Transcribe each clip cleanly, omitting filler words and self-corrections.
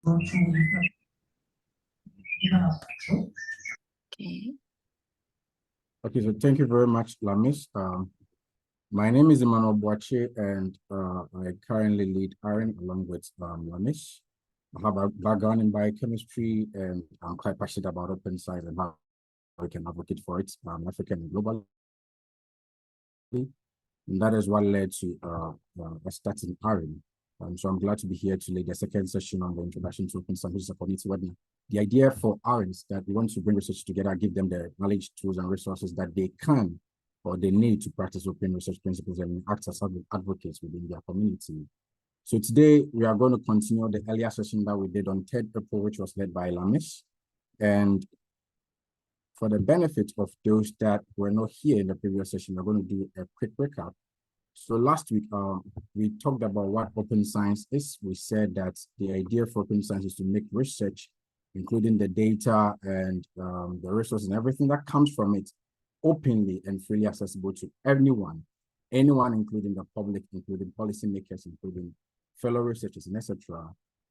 Okay. Okay, so thank you very much, Lamis. My name is Emmanuel Boache, and I currently lead AREN along with Lamis. I have a background in biochemistry, and I'm quite passionate about open science and how we can advocate for it, African and globally. And that is what led to starting AREN. So I'm glad to be here to lead the second session on the introduction to open science, which is a community webinar. The idea for AREN is that we want to bring research together, give them the knowledge, tools, and resources that they can or they need to practice open research principles and act as advocates within their community. So today we are going to continue the earlier session that we did on 3rd April, which was led by Lamis. And for the benefit of those that were not here in the previous session, we're going to do a quick recap. So last week, we talked about what open science is. We said that the idea for open science is to make research, including the data and the resources and everything that comes from it, openly and freely accessible to anyone, including the public, including policymakers, including fellow researchers, and etc.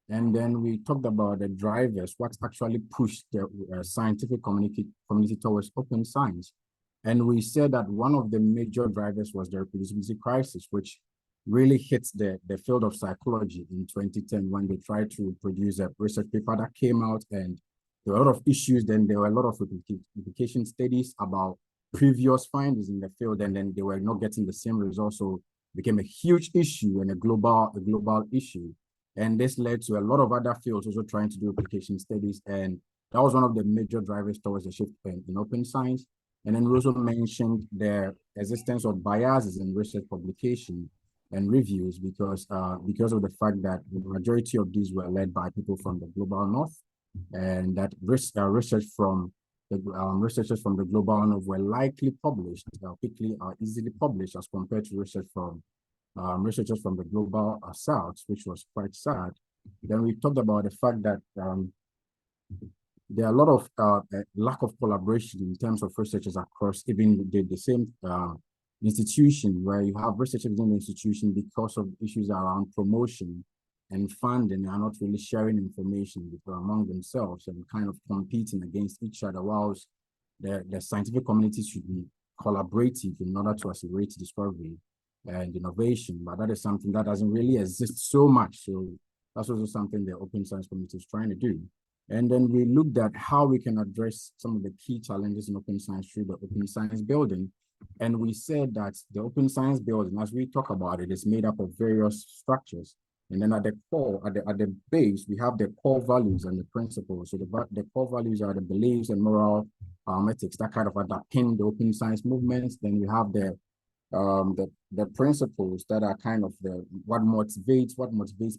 And then we talked about the drivers, what actually pushed the scientific community towards open science. And we said that one of the major drivers was the reproducibility crisis, which really hit the field of psychology in 2010 when they tried to produce a research paper that came out, and there were a lot of issues. Then there were a lot of replication studies about previous findings in the field, and then they were not getting the same results. So it became a huge issue and a global issue. And this led to a lot of other fields also trying to do replication studies. And that was one of the major drivers towards the shift in open science. And then we also mentioned the existence of biases in research publication and reviews because of the fact that the majority of these were led by people from the global north, and that research from the researchers from the global north were likely published quickly or easily published as compared to research from researchers from the global south, which was quite sad. Then we talked about the fact that there are a lot of lack of collaboration in terms of researchers across even the same institution, where you have researchers within the institution because of issues around promotion and funding are not really sharing information among themselves and kind of competing against each other, whilst the scientific community should be collaborative in order to accelerate discovery and innovation. But that is something that doesn't really exist so much. So that's also something the open science community is trying to do. And then we looked at how we can address some of the key challenges in open science through the open science building. And we said that the open science building, as we talk about it, is made up of various structures. And then at the core, at the base, we have the core values and the principles. So the core values are the beliefs and moral ethics that kind of underpin the open science movements. Then we have the principles that are kind of what motivates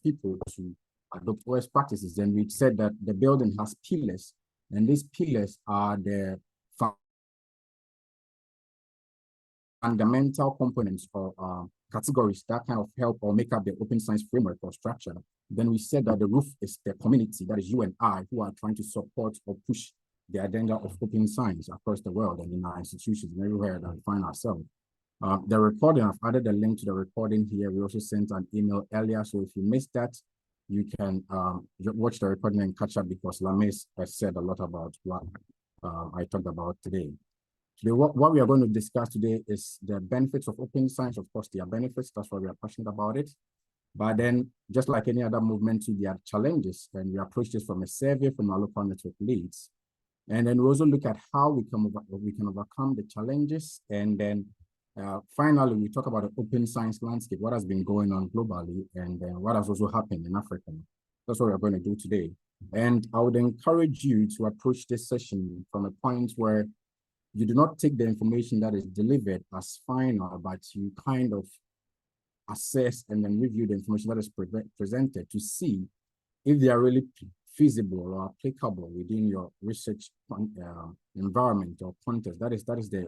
people to adopt OS practices. Then we said that the building has pillars, and these pillars are the fundamental components or categories that kind of help or make up the open science framework or structure. Then we said that the roof is the community, that is you and I, who are trying to support or push the agenda of open science across the world and in our institutions and everywhere that we find ourselves. The recording, I've added a link to the recording here. We also sent an email earlier, so if you missed that, you can watch the recording and catch up, because Lamis has said a lot about what I talked about today. Today, what we are going to discuss today is the benefits of open science. Of course, there are benefits, that's why we are passionate about it. But then, just like any other movement, there are challenges, and we approach this from a survey from our local network leads. And then we also look at how we can overcome the challenges. And then finally, we talk about the open science landscape, what has been going on globally, and what has also happened in Africa. That's what we're going to do today. And I would encourage you to approach this session from a point where you do not take the information that is delivered as final, but you kind of assess and then review the information that is presented to see if they are really feasible or applicable within your research environment or context. That is the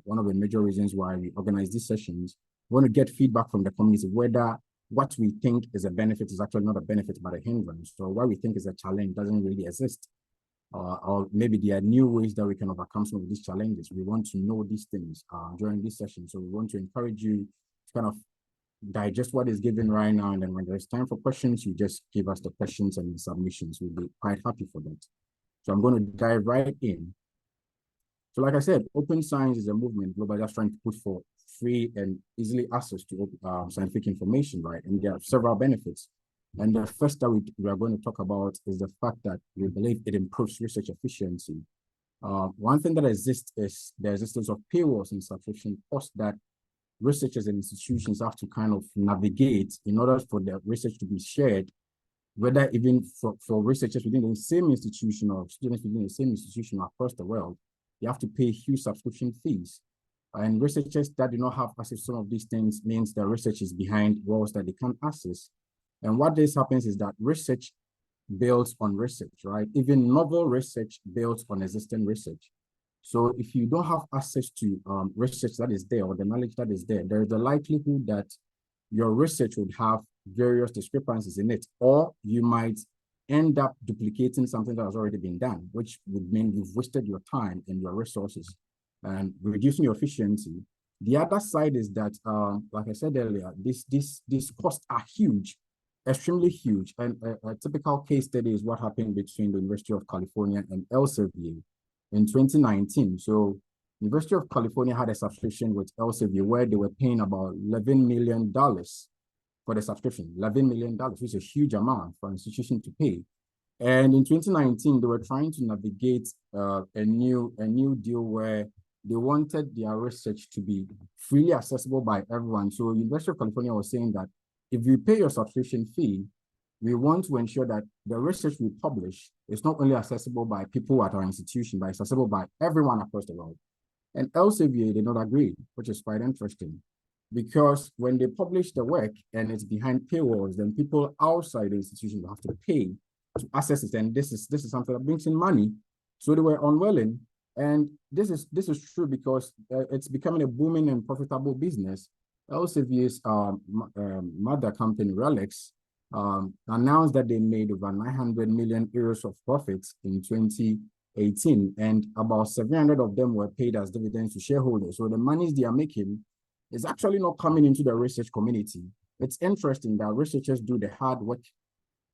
one of the major reasons why we organize these sessions. We want to get feedback from the community whether what we think is a benefit is actually not a benefit but a hindrance. So what we think is a challenge doesn't really exist. Or maybe there are new ways that we can overcome some of these challenges. We want to know these things during this session. So we want to encourage you to kind of digest what is given right now, and then when there's time for questions, you just give us the questions and the submissions. We'll be quite happy for that. So I'm going to dive right in. So like I said, open science is a movement globally that's trying to push for free and easily access to scientific information, right? And there are several benefits. And the first that we are going to talk about is the fact that we believe it improves research efficiency. One thing that exists is the existence of paywalls and subscription costs that researchers and institutions have to kind of navigate in order for the research to be shared, whether even for researchers within the same institution or students within the same institution across the world. You have to pay huge subscription fees. And researchers that do not have access to some of these things means that research is behind walls that they can't access. And what this happens is that research builds on research, right? Even novel research builds on existing research. So if you don't have access to research that is there or the knowledge that is there, there's a likelihood that your research would have various discrepancies in it, or you might end up duplicating something that has already been done, which would mean you've wasted your time and your resources and reducing your efficiency. The other side is that, like I said earlier, these costs are huge, extremely huge. And a typical case study is what happened between the University of California and Elsevier in 2019. So University of California had a subscription with Elsevier where they were paying about $11 million for the subscription, $11 million, which is a huge amount for an institution to pay. And in 2019, they were trying to navigate a new deal where they wanted their research to be freely accessible by everyone. So University of California was saying that if you pay your subscription fee, we want to ensure that the research we publish is not only accessible by people at our institution, but it's accessible by everyone across the world. And Elsevier did not agree, which is quite interesting, because when they publish the work and it's behind paywalls, then people outside the institution will have to pay to access it. And this is something that brings in money. So they were unwilling. And this is true because it's becoming a booming and profitable business. Elsevier's mother company, Relics, announced that they made over 900 million euros of profits in 2018, and about 700 of them were paid as dividends to shareholders. So the monies they are making is actually not coming into the research community. It's interesting that researchers do the hard work,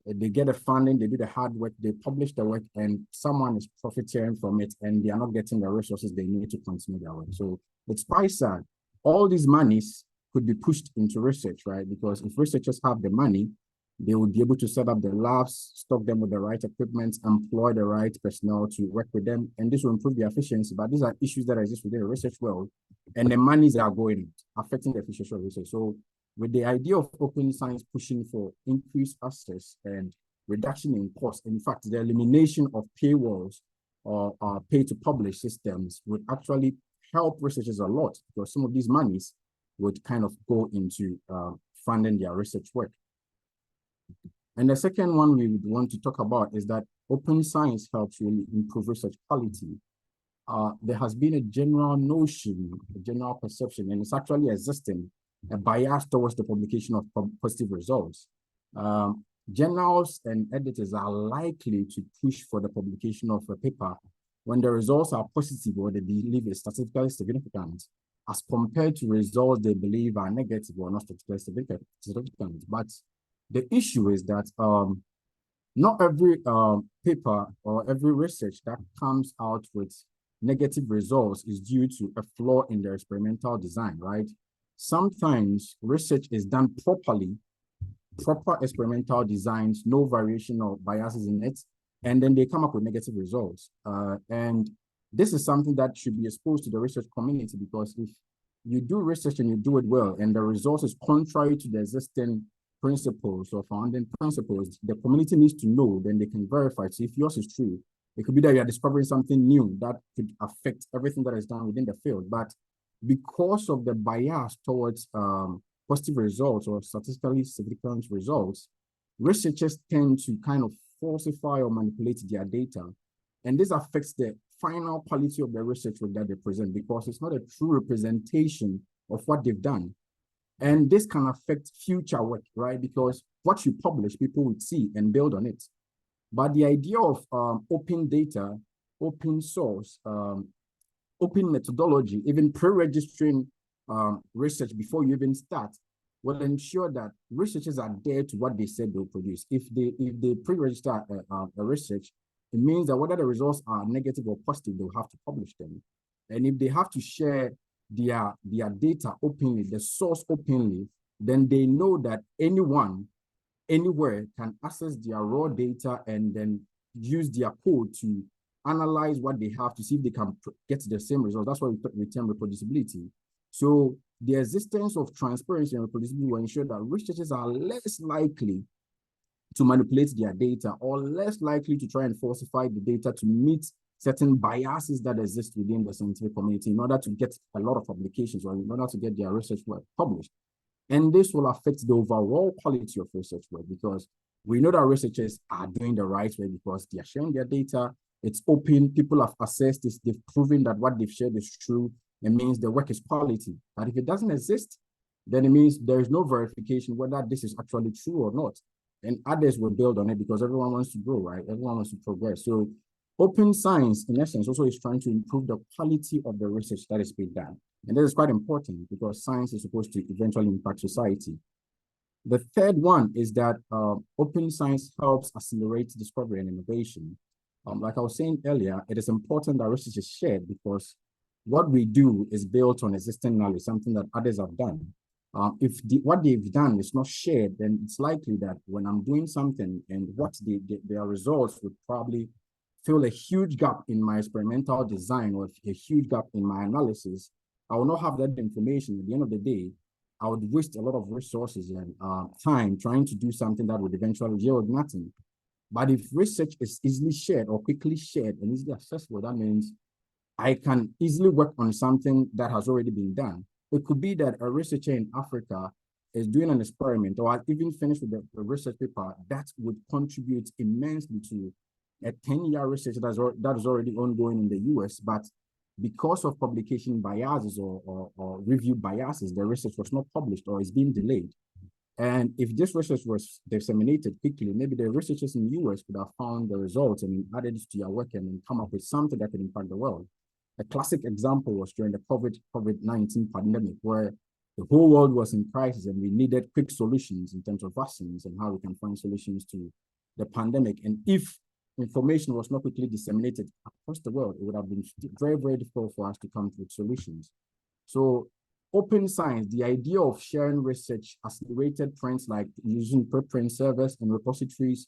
they get the funding, they do the hard work, they publish the work, and someone is profiteering from it, and they are not getting the resources they need to continue their work. So it's quite sad. All these monies could be pushed into research, right? Because if researchers have the money, they would be able to set up the labs, stock them with the right equipment, employ the right personnel to work with them, and this will improve their efficiency. But these are issues that exist within the research world, and the monies are going affecting the efficiency of research. So with the idea of open science pushing for increased access and reduction in cost, in fact, the elimination of paywalls or pay-to-publish systems would actually help researchers a lot, because some of these monies would kind of go into funding their research work. And the second one we would want to talk about is that open science helps really improve research quality. There has been a general notion, a general perception, and it's actually existing, a bias towards the publication of positive results. Journals and editors are likely to push for the publication of a paper when the results are positive or they believe is statistically significant, as compared to results they believe are negative or not statistically significant. But the issue is that not every paper or every research that comes out with negative results is due to a flaw in the experimental design, right? Sometimes research is done properly, proper experimental designs, no variation or biases in it, and then they come up with negative results. And this is something that should be exposed to the research community, because if you do research and you do it well, and the results is contrary to the existing principles or founding principles, the community needs to know, then they can verify. So if yours is true, it could be that you are discovering something new that could affect everything that is done within the field. But because of the bias towards positive results or statistically significant results, researchers tend to kind of falsify or manipulate their data. And this affects the final quality of the research work that they present, because it's not a true representation of what they've done. And this can affect future work, right? Because what you publish, people would see and build on it. But the idea of open data, open source, open methodology, even pre-registering research before you even start, will ensure that researchers adhere to what they said they'll produce. If they pre-register a research, it means that whether the results are negative or positive, they'll have to publish them. And if they have to share their data openly, the source openly, then they know that anyone, anywhere can access their raw data and then use their code to analyze what they have to see if they can get the same results. That's why we term reproducibility. So the existence of transparency and reproducibility will ensure that researchers are less likely to manipulate their data or less likely to try and falsify the data to meet certain biases that exist within the scientific community in order to get a lot of publications or in order to get their research work published. And this will affect the overall quality of research work because we know that researchers are doing the right way because they are sharing their data. It's open. People have assessed this. They've proven that what they've shared is true. It means the work is quality. But if it doesn't exist, then it means there is no verification whether this is actually true or not. And others will build on it because everyone wants to grow, right? Everyone wants to progress. So open science, in essence, also is trying to improve the quality of the research that is being done. And this is quite important because science is supposed to eventually impact society. The third one is that open science helps accelerate discovery and innovation. Like I was saying earlier, it is important that research is shared because what we do is built on existing knowledge, something that others have done. If what they've done is not shared, then it's likely that when I'm doing something and what their results would probably fill a huge gap in my experimental design or a huge gap in my analysis, I will not have that information. At the end of the day, I would waste a lot of resources and time trying to do something that would eventually yield nothing. But if research is easily shared or quickly shared and easily accessible, that means I can easily work on something that has already been done. It could be that a researcher in Africa is doing an experiment or even finished with a research paper that would contribute immensely to a 10-year research that is already ongoing in the US, but because of publication biases or review biases, the research was not published or is being delayed. And if this research was disseminated quickly, maybe the researchers in the US could have found the results and added it to their work and come up with something that could impact the world. A classic example was during the COVID-19 pandemic, where the whole world was in crisis and we needed quick solutions in terms of vaccines and how we can find solutions to the pandemic. And if information was not quickly disseminated across the world, it would have been very, very difficult for us to come with solutions. So open science, the idea of sharing research, accelerated trends like using preprint servers and repositories,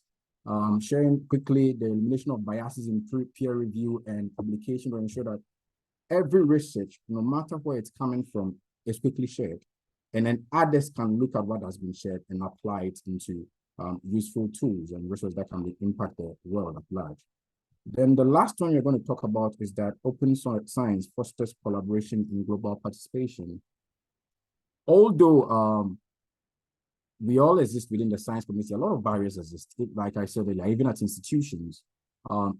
sharing quickly the elimination of biases in peer review and publication to ensure that every research, no matter where it's coming from, is quickly shared. And then others can look at what has been shared and apply it into useful tools and resources that can impact the world at large. Then the last one you're going to talk about is that open science fosters collaboration and global participation. Although we all exist within the science community, a lot of barriers exist. Like I said earlier, even at institutions,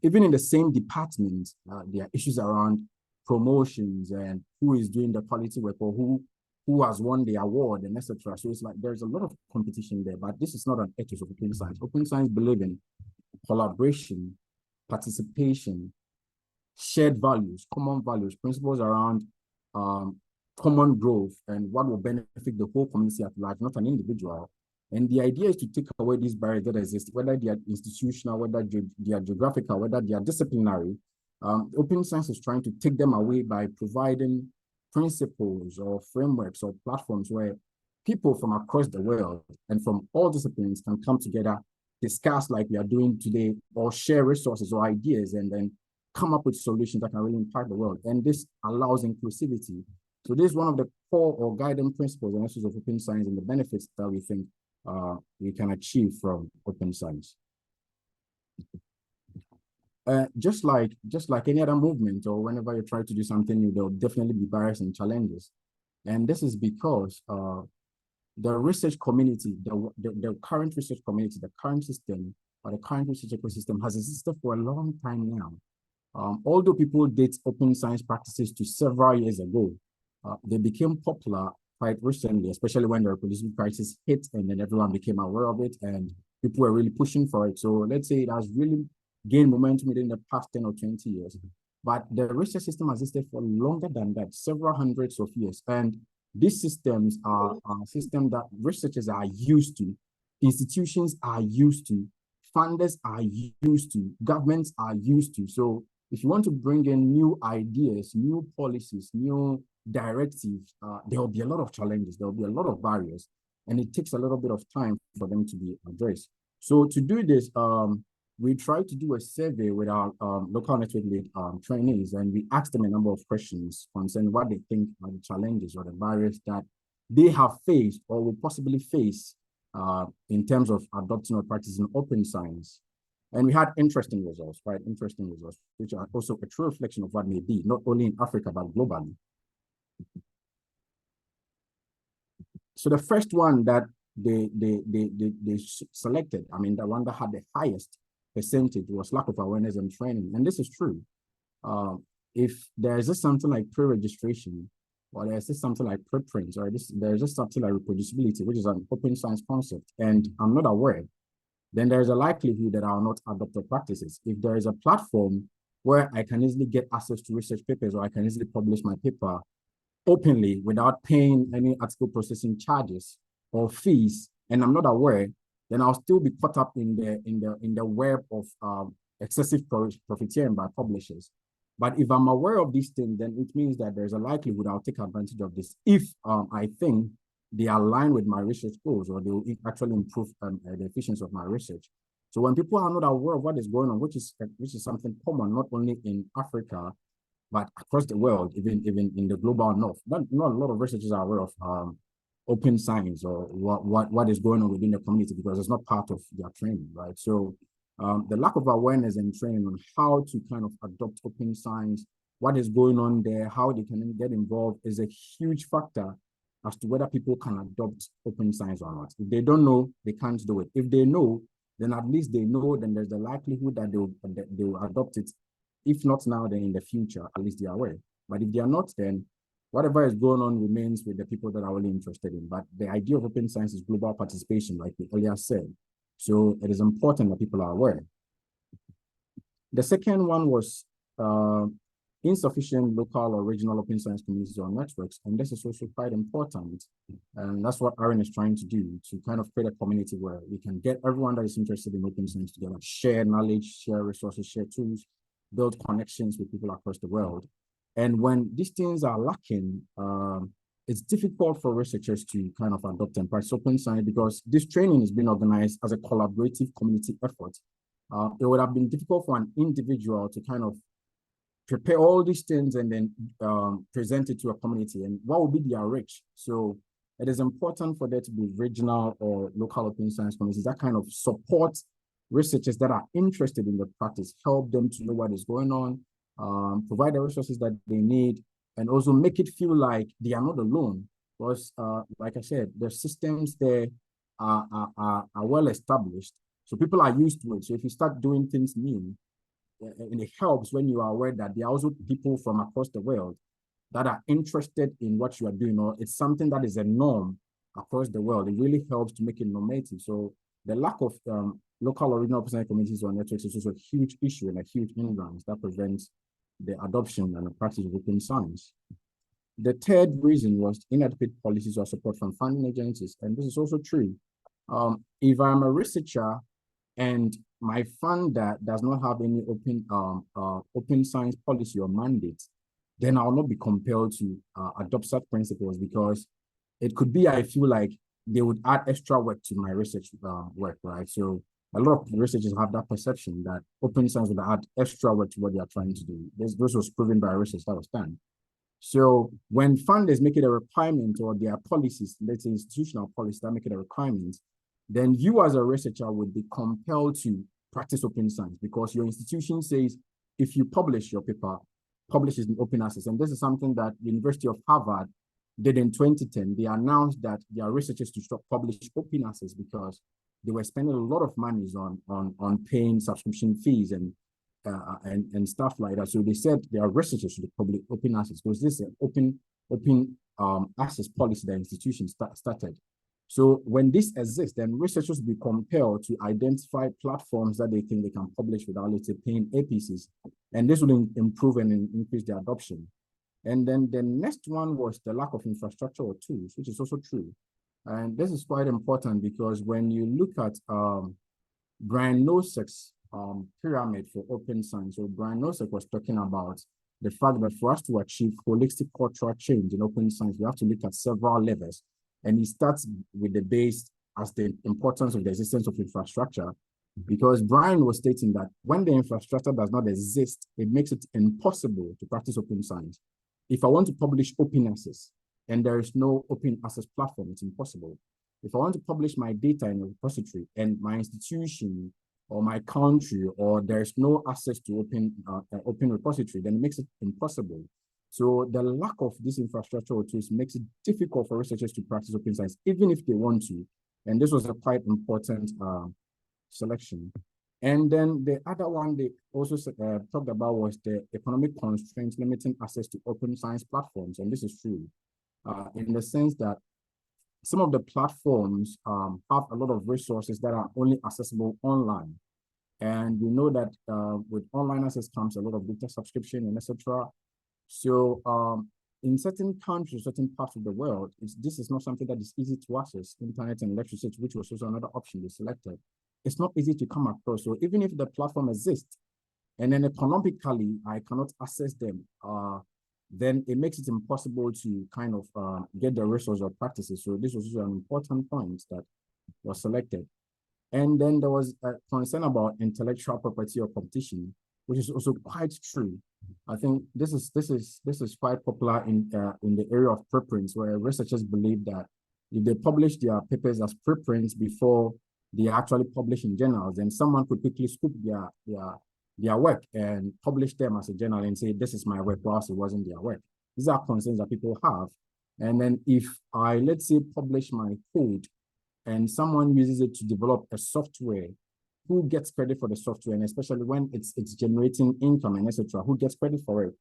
even in the same department, there are issues around promotions and who is doing the quality work or who has won the award and etc. So it's like there's a lot of competition there, but this is not an ethics of open science. Open science believe in collaboration, participation, shared values, common values, principles around common growth and what will benefit the whole community at large, not an individual. And the idea is to take away these barriers that exist, whether they are institutional, whether they are geographical, whether they are disciplinary. Open science is trying to take them away by providing principles or frameworks or platforms where people from across the world and from all disciplines can come together, discuss like we are doing today, or share resources or ideas, and then come up with solutions that can really impact the world. And this allows inclusivity. So this is one of the core or guiding principles and issues of open science and the benefits that we think we can achieve from open science. Just like any other movement or whenever you try to do something new, there'll definitely be barriers and challenges. And this is because the research community, the current research community, the current system, or the current research ecosystem has existed for a long time now. Although people date open science practices to several years ago, they became popular quite recently, especially when the reproducibility crisis hit and then everyone became aware of it and people were really pushing for it. So let's say it has really gained momentum within the past 10 or 20 years. But the research system has existed for longer than that, several hundreds of years. And These systems are systems that researchers are used to, institutions are used to, funders are used to, governments are used to. So if you want to bring in new ideas, new policies, new directives, there will be a lot of challenges, there will be a lot of barriers, and it takes a little bit of time for them to be addressed. So to do this, we tried to do a survey with our local network lead trainees, and we asked them a number of questions concerning what they think are the challenges or the barriers that they have faced or will possibly face in terms of adopting or practicing open science. And we had interesting results, right? Interesting results, which are also a true reflection of what may be, not only in Africa, but globally. So the first one that they selected, I mean, the one that had the highest percentage was lack of awareness and training. And this is true. If there is just something like pre-registration, or there's just something like preprints, or there's just something like reproducibility, which is an open science concept, and I'm not aware, then there's a likelihood that I'll not adopt the practices. If there is a platform where I can easily get access to research papers, or I can easily publish my paper openly without paying any article processing charges or fees, and I'm not aware, then I'll still be caught up in the web of excessive profiteering by publishers. But if I'm aware of these things, then it means that there's a likelihood I'll take advantage of this if I think they align with my research goals, or they will actually improve the efficiency of my research. So when people are not aware of what is going on, which is something common not only in Africa, but across the world, even in the global north, not a lot of researchers are aware of open science or what is going on within the community, because it's not part of their training, right? So the lack of awareness and training on how to kind of adopt open science, what is going on there, how they can get involved, is a huge factor as to whether people can adopt open science or not. If they don't know, they can't do it. If they know, then at least they know, then there's the likelihood that they will adopt it. If not now, then in the future, at least they are aware. But if they are not, then whatever is going on remains with the people that are really interested in. But the idea of open science is global participation, like we earlier said. So it is important that people are aware. The second one was insufficient local or regional open science communities or networks. And this is also quite important. And that's what AREN is trying to do, to kind of create a community where we can get everyone that is interested in open science together, share knowledge, share resources, share tools, build connections with people across the world. And when these things are lacking, it's difficult for researchers to kind of adopt and practice open science, because this training is being organized as a collaborative community effort. It would have been difficult for an individual to kind of prepare all these things and then present it to a community, and what will be their reach. So it is important for there to be regional or local open science communities that kind of support researchers that are interested in the practice, help them to know what is going on, provide the resources that they need, and also make it feel like they are not alone. Because, like I said, the systems there are well established, so people are used to it. So if you start doing things new, and it helps when you are aware that there are also people from across the world that are interested in what you are doing, or it's something that is a norm across the world. It really helps to make it normative. So the lack of local or regional open communities or networks is also a huge issue and a huge hindrance that prevents the adoption and the practice of open science. The third reason was inadequate policies or support from funding agencies. And this is also true. If I'm a researcher and my funder does not have any open science policy or mandate, then I'll not be compelled to adopt such principles, because it could be, I feel like they would add extra work to my research work, right? So a lot of researchers have that perception that open science would add extra work to what they are trying to do. This was proven by research that was done. So when funders make it a requirement, or their policies, let's say institutional policies that make it a requirement, then you as a researcher would be compelled to practice open science, because your institution says, if you publish your paper, publish it in open access. And this is something that the University of Harvard did in 2010. They announced that their researchers to stop publish open access because they were spending a lot of money on paying subscription fees and stuff like that. So they said their researchers should publish open access, because this is an open access policy that institutions started. So when this exists, then researchers will be compelled to identify platforms that they think they can publish without, let's say, paying APCs. And this will improve and increase their adoption. And then the next one was the lack of infrastructure or tools, which is also true. And this is quite important because when you look at Brian Nosek's pyramid for open science, so Brian Nosek was talking about the fact that for us to achieve holistic cultural change in open science, we have to look at several levels. And he starts with the base as the importance of the existence of infrastructure, because Brian was stating that when the infrastructure does not exist, it makes it impossible to practice open science. If I want to publish open access and there is no open access platform, it's impossible. If I want to publish my data in a repository and my institution or my country or there's no access to open repository, then it makes it impossible. So the lack of this infrastructure or tools makes it difficult for researchers to practice open science, even if they want to. And this was a quite important selection. And then the other one they also talked about was the economic constraints limiting access to open science platforms. And this is true in the sense that some of the platforms have a lot of resources that are only accessible online. And we know that with online access comes a lot of data subscription and etc. So in certain countries, certain parts of the world, this is not something that is easy to access. Internet and electricity, which was also another option they selected. It's not easy to come across. So even if the platform exists, and then economically I cannot access them, then it makes it impossible to kind of get the resource or practices. So this was also an important point that was selected. And then there was a concern about intellectual property or competition, which is also quite true. I think this is quite popular in the area of preprints, where researchers believe that if they publish their papers as preprints before they actually publish in journals, then someone could quickly scoop their work and publish them as a journal and say, this is my work, whilst it wasn't their work. These are concerns that people have. And then if I, let's say, publish my code and someone uses it to develop a software, who gets credit for the software? And especially when it's generating income and etc., who gets credit for it?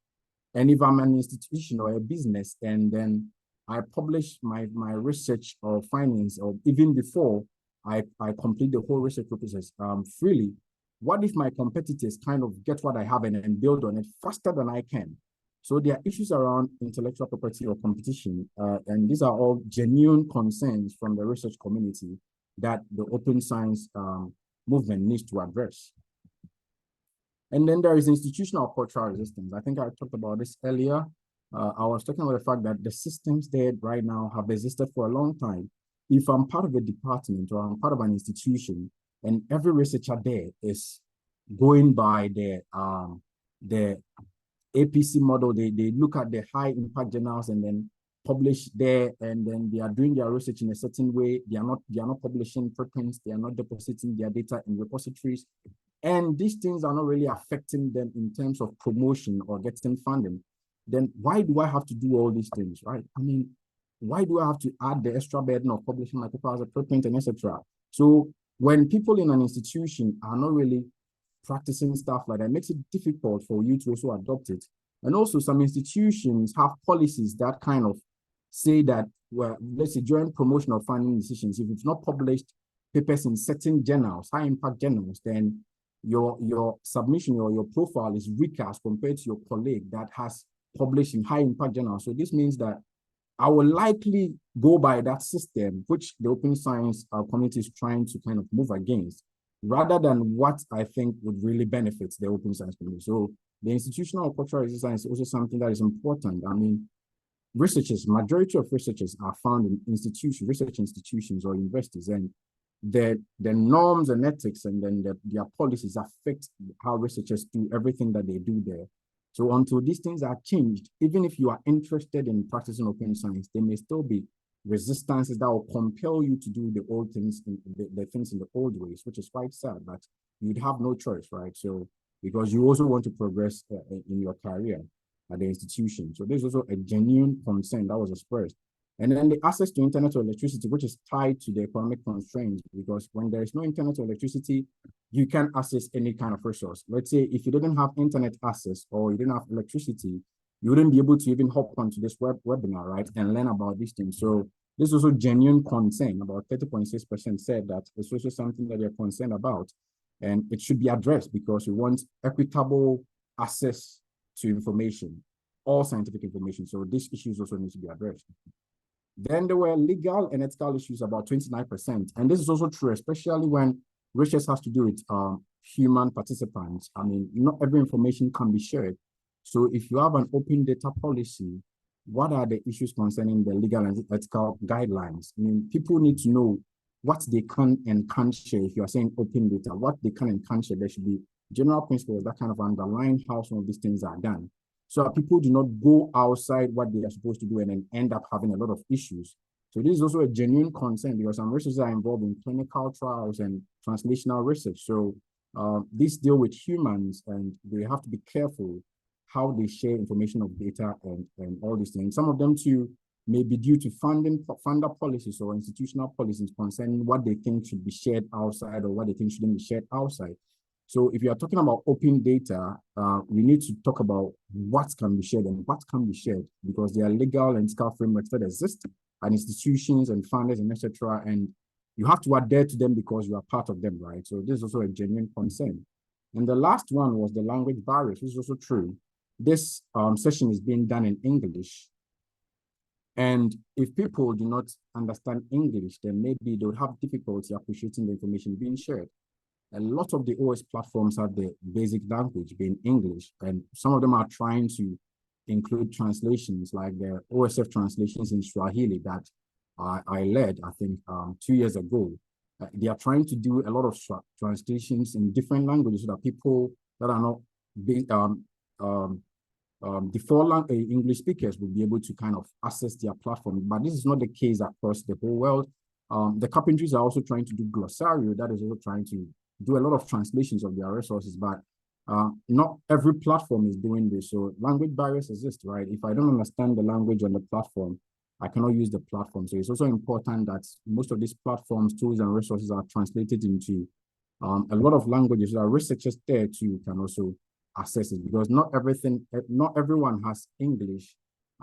And if I'm an institution or a business and then I publish my research or findings, or even before I complete the whole research process freely, what if my competitors kind of get what I have and then build on it faster than I can? So there are issues around intellectual property or competition, and these are all genuine concerns from the research community that the open science movement needs to address. And then there is institutional cultural resistance. I think I talked about this earlier. I was talking about the fact that the systems there right now have existed for a long time. If I'm part of a department or I'm part of an institution, and every researcher there is going by the APC model, they look at the high impact journals and then publish there, and then they are doing their research in a certain way. They are not publishing preprints, they are not depositing their data in repositories. And these things are not really affecting them in terms of promotion or getting funding. Then why do I have to do all these things, right? I mean, why do I have to add the extra burden of publishing my paper as a preprint and etc.? So when people in an institution are not really practicing stuff like that, it makes it difficult for you to also adopt it. And also some institutions have policies that kind of say that, well, let's say during promotion of funding decisions, if it's not published papers in certain journals, high impact journals, then your submission or your profile is weaker as compared to your colleague that has published in high impact journals. So this means that I will likely go by that system, which the open science community is trying to kind of move against, rather than what I think would really benefit the open science community. So the institutional cultural resistance is also something that is important. I mean, majority of researchers are found in research institutions or universities, and the norms and ethics and then their policies affect how researchers do everything that they do there. So until these things are changed, even if you are interested in practicing open science, there may still be resistances that will compel you to do the old things, the things in the old ways, which is quite sad, but you'd have no choice, right? So because you also want to progress in your career at the institution. So there's also a genuine concern that was expressed. And then the access to internet or electricity, which is tied to the economic constraints, because when there is no internet or electricity, you can't access any kind of resource. Let's say if you didn't have internet access or you didn't have electricity, you wouldn't be able to even hop onto this webinar, right, and learn about these things. So this is also genuine concern. About 30.6% said that it's also something that they're concerned about, and it should be addressed because we want equitable access to information. all scientific information. So these issues also need to be addressed. Then there were legal and ethical issues about 29%. And this is also true, especially when research has to do with human participants. I mean, not every information can be shared. So if you have an open data policy, what are the issues concerning the legal and ethical guidelines? I mean, people need to know what they can and can't share. If you are saying open data, what they can and can't share, there should be general principles that kind of underline how some of these things are done. So that people do not go outside what they are supposed to do and then end up having a lot of issues. So this is also a genuine concern because some researchers are involved in clinical trials and translational research. So these deal with humans and they have to be careful how they share information of data and all these things. Some of them too may be due to funder policies or institutional policies concerning what they think should be shared outside or what they think shouldn't be shared outside. So if you are talking about open data, we need to talk about what can be shared and what can be shared because there are legal and ethical frameworks that exist and institutions and funders and etc. And you have to adhere to them because you are part of them, right? So this is also a genuine concern. And the last one was the language barriers, which is also true. This session is being done in English. And if people do not understand English, then maybe they would have difficulty appreciating the information being shared. A lot of the OS platforms have the basic language being English, and some of them are trying to include translations like the OSF translations in Swahili that I led, I think, 2 years ago. They are trying to do a lot of translations in different languages so that people that are not default English speakers will be able to kind of access their platform. But this is not the case across the whole world. The carpentries are also trying to do glossario, that is also trying to do a lot of translations of their resources, but not every platform is doing this. So language barriers exist, right? If I don't understand the language on the platform, I cannot use the platform. So it's also important that most of these platforms, tools, and resources are translated into a lot of languages so that researchers there too can also access it, because not everyone has English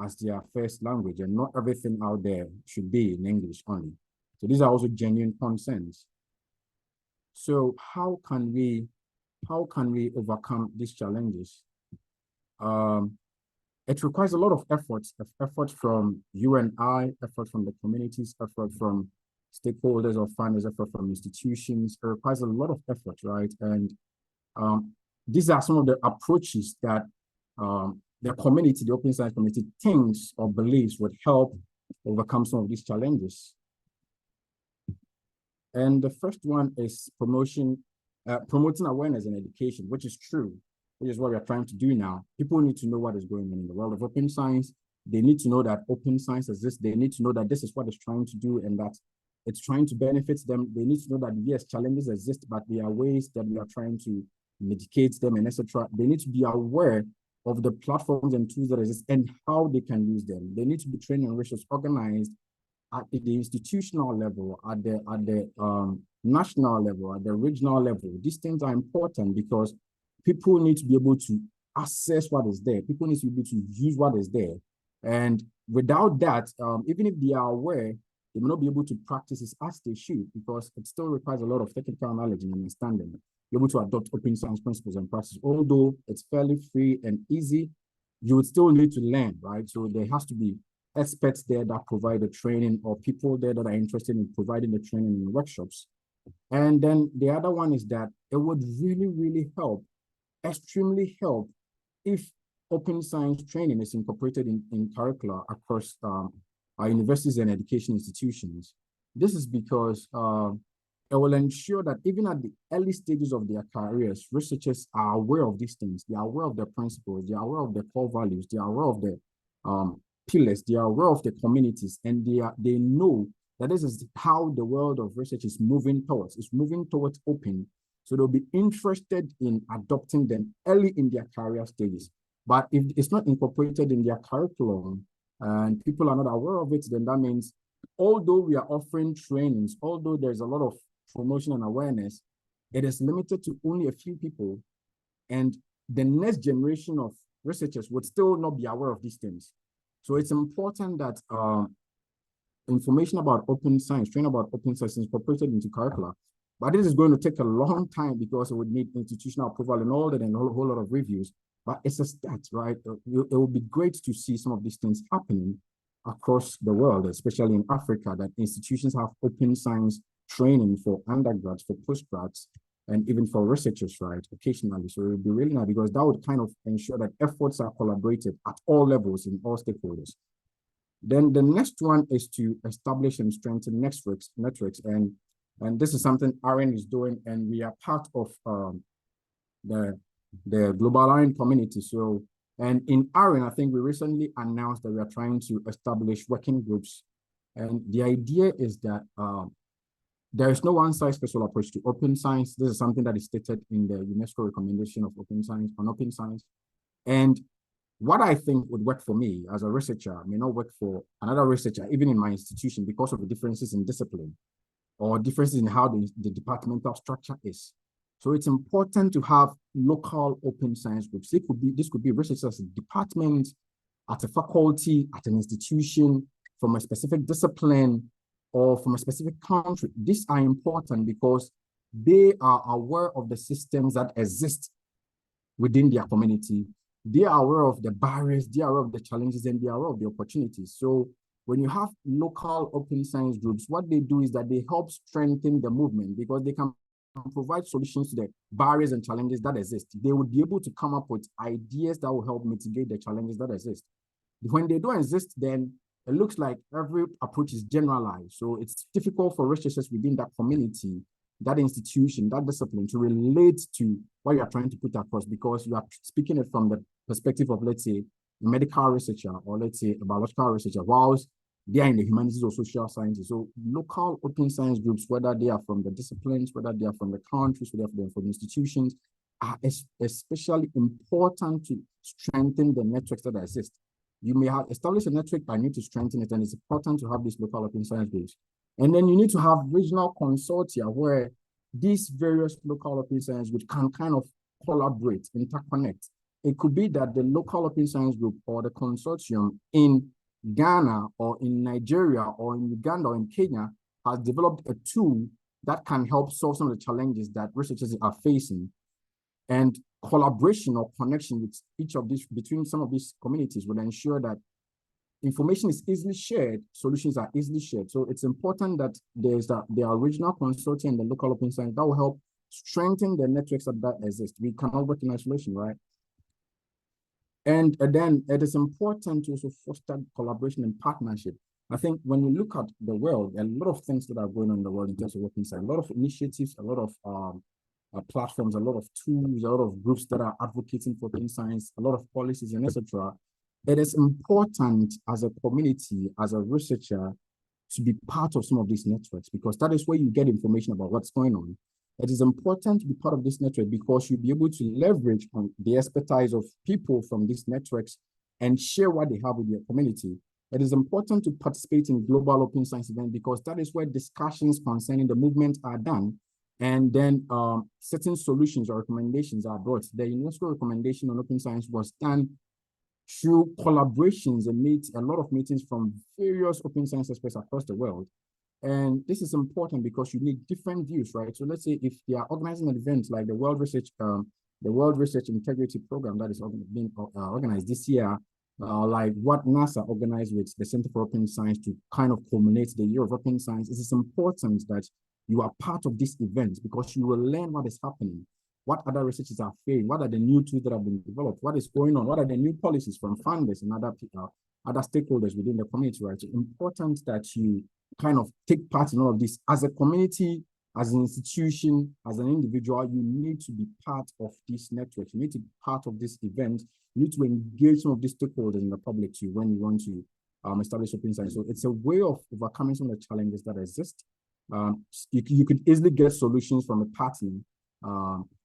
as their first language, and not everything out there should be in English only. So these are also genuine concerns. So how can we overcome these challenges? It requires a lot of effort from you and I, effort from the communities, effort from stakeholders or funders, effort from institutions. It requires a lot of effort, right? And these are some of the approaches that the community, the open science community, thinks or believes would help overcome some of these challenges. And the first one is promoting awareness and education, which is true, which is what we are trying to do now. People need to know what is going on in the world of open science. They need to know that open science exists. They need to know that this is what it's trying to do and that it's trying to benefit them. They need to know that, yes, challenges exist, but there are ways that we are trying to mitigate them and etc. They need to be aware of the platforms and tools that exist and how they can use them. They need to be trained and resource organized at the institutional level, at the national level, at the regional level. These things are important because people need to be able to access what is there. People need to be able to use what is there. And without that, even if they are aware, they may not be able to practice it as they should, because it still requires a lot of technical knowledge and understanding. Be able to adopt open science principles and practices. Although it's fairly free and easy, you would still need to learn, right? So there has to be experts there that provide the training, or people there that are interested in providing the training and workshops. And then the other one is that it would really, really help, extremely help, if open science training is incorporated in curricula across our universities and education institutions. This is because it will ensure that even at the early stages of their careers, researchers are aware of these things. They are aware of the principles. They are aware of the core values. They are aware of the pillars. They are aware of the communities, and they know that this is how the world of research is moving towards. It's moving towards open. So they'll be interested in adopting them early in their career stages. But if it's not incorporated in their curriculum and people are not aware of it, then that means although we are offering trainings, although there's a lot of promotion and awareness, it is limited to only a few people. And the next generation of researchers would still not be aware of these things. So it's important that information about open science, training about open science is incorporated into curricula. But this is going to take a long time because it would need institutional approval and all that and a whole lot of reviews. but it's a start, right? It will be great to see some of these things happening across the world, especially in Africa, that institutions have open science training for undergrads, for postgrads, and even for researchers, right, occasionally. So it would be really nice because that would kind of ensure that efforts are collaborated at all levels in all stakeholders. Then the next one is to establish and strengthen networks, and this is something AREN is doing, and we are part of the global AREN community. So, and in AREN, I think we recently announced that we are trying to establish working groups, and the idea is that there is no one-size-fits-all approach to open science. This is something that is stated in the UNESCO recommendation of open science on open science, and what I think would work for me as a researcher may not work for another researcher, even in my institution, because of the differences in discipline or differences in how the departmental structure is. So it's important to have local open science groups. This could be researchers in departments, at a faculty, at an institution, from a specific discipline, or from a specific country. These are important because they are aware of the systems that exist within their community. They are aware of the barriers, they are aware of the challenges, and they are aware of the opportunities. So when you have local open science groups, what they do is that they help strengthen the movement because they can provide solutions to the barriers and challenges that exist. They would be able to come up with ideas that will help mitigate the challenges that exist. When they don't exist, then it looks like every approach is generalized. So it's difficult for researchers within that community, that institution, that discipline to relate to what you are trying to put across because you are speaking it from the perspective of, let's say, a medical researcher or let's say a biological researcher, whilst they are in the humanities or social sciences. So local open science groups, whether they are from the disciplines, whether they are from the countries, whether they are from institutions, are especially important to strengthen the networks that exist. You may have established a network, but you need to strengthen it, and it's important to have these local open science groups. And then you need to have regional consortia where these various local open science groups can kind of collaborate, interconnect. It could be that the local open science group or the consortium in Ghana or in Nigeria or in Uganda or in Kenya has developed a tool that can help solve some of the challenges that researchers are facing. And collaboration or connection with each of these, between some of these communities will ensure that information is easily shared, solutions are easily shared. So it's important that there are regional consortia and the local open science that will help strengthen the networks that exist. We cannot work in isolation, right? And then it is important to also foster collaboration and partnership. I think when you look at the world, a lot of things that are going on in the world in terms of open science, a lot of initiatives, a lot of platforms, a lot of tools, a lot of groups that are advocating for open science, a lot of policies and etc. It is important as a community, as a researcher, to be part of some of these networks because that is where you get information about what's going on. It is important to be part of this network because you'll be able to leverage on the expertise of people from these networks and share what they have with your community. It is important to participate in global open science events because that is where discussions concerning the movement are done. And then certain solutions or recommendations are brought. The UNESCO recommendation on open science was done through collaborations and a lot of meetings from various open science experts across the world. And this is important because you need different views, right? So let's say if they are organizing an event like the World Research Integrity Program that is being organized this year, like what NASA organized with the Center for Open Science to kind of culminate the Year of Open Science, it is important that you are part of this event because you will learn what is happening, what other researchers are failing, what are the new tools that have been developed, what is going on, what are the new policies from funders and other people, other stakeholders within the community, right? It's important that you kind of take part in all of this. As a community, as an institution, as an individual, you need to be part of this network. You need to be part of this event. You need to engage some of these stakeholders in the public too when you want to establish open science. So it's a way of overcoming some of the challenges that exist. You could easily get solutions from a partner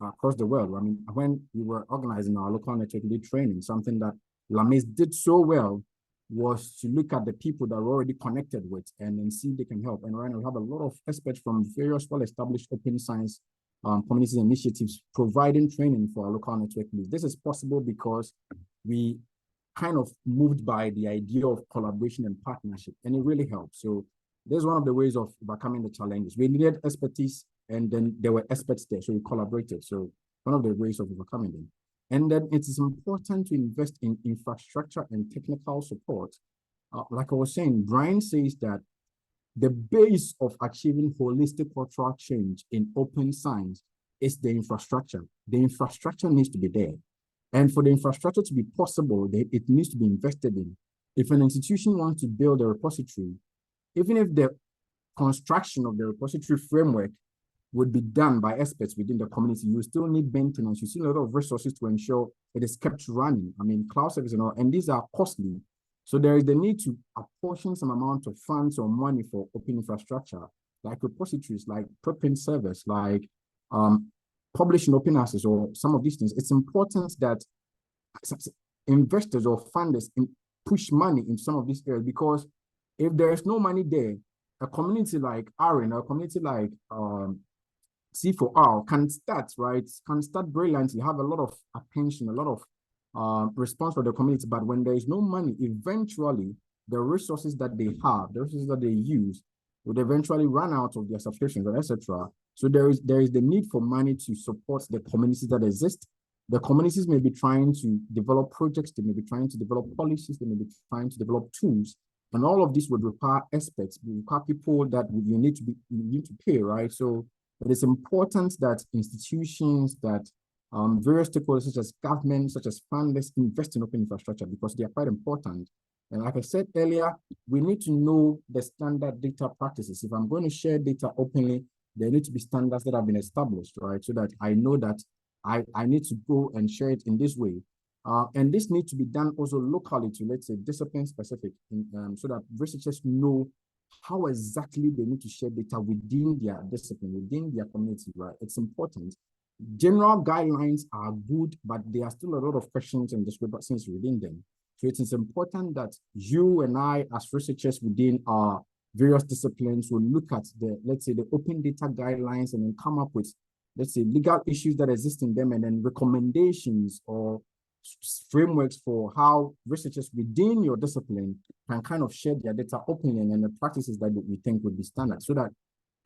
across the world. I mean, when we were organizing our local network lead training, something that Lamis did so well was to look at the people that we're already connected with and then see if they can help. And right now we have a lot of experts from various well-established open science communities and initiatives providing training for our local network leads. This is possible because we kind of moved by the idea of collaboration and partnership, and it really helps. So there's one of the ways of overcoming the challenges. We needed expertise, and then there were experts there, so we collaborated. So one of the ways of overcoming them. And then it is important to invest in infrastructure and technical support. Like I was saying, Brian says that the base of achieving holistic cultural change in open science is the infrastructure. The infrastructure needs to be there. And for the infrastructure to be possible, it needs to be invested in. If an institution wants to build a repository, even if the construction of the repository framework would be done by experts within the community, you still need maintenance. You still need a lot of resources to ensure it is kept running. I mean, cloud service and all, and these are costly. So there is the need to apportion some amount of funds or money for open infrastructure, like repositories, like preprint servers, like publishing open access, or some of these things. It's important that investors or funders push money in some of these areas, because if there is no money there, a community like AREN, or a community like C4R can start, right? Can start brilliantly, have a lot of attention, a lot of response for the community. But when there is no money, eventually the resources that they have, the resources that they use, would eventually run out of their subscriptions, etc. So there is the need for money to support the communities that exist. The communities may be trying to develop projects, they may be trying to develop policies, they may be trying to develop tools, and all of this would require experts, require people that you need to pay, right? So it is important that institutions, that various stakeholders, such as government, such as funders, invest in open infrastructure, because they are quite important. And like I said earlier, we need to know the standard data practices. If I'm going to share data openly, there need to be standards that have been established, right? So that I know that I need to go and share it in this way. And this needs to be done also locally to, let's say, discipline specific, so that researchers know how exactly they need to share data within their discipline, within their community, right? It's important. General guidelines are good, but there are still a lot of questions and discrepancies within them. So it is important that you and I, as researchers within our various disciplines, will look at the, let's say, the open data guidelines, and then come up with, let's say, legal issues that exist in them, and then recommendations or frameworks for how researchers within your discipline can kind of share their data openly, and the practices that we think would be standard, so that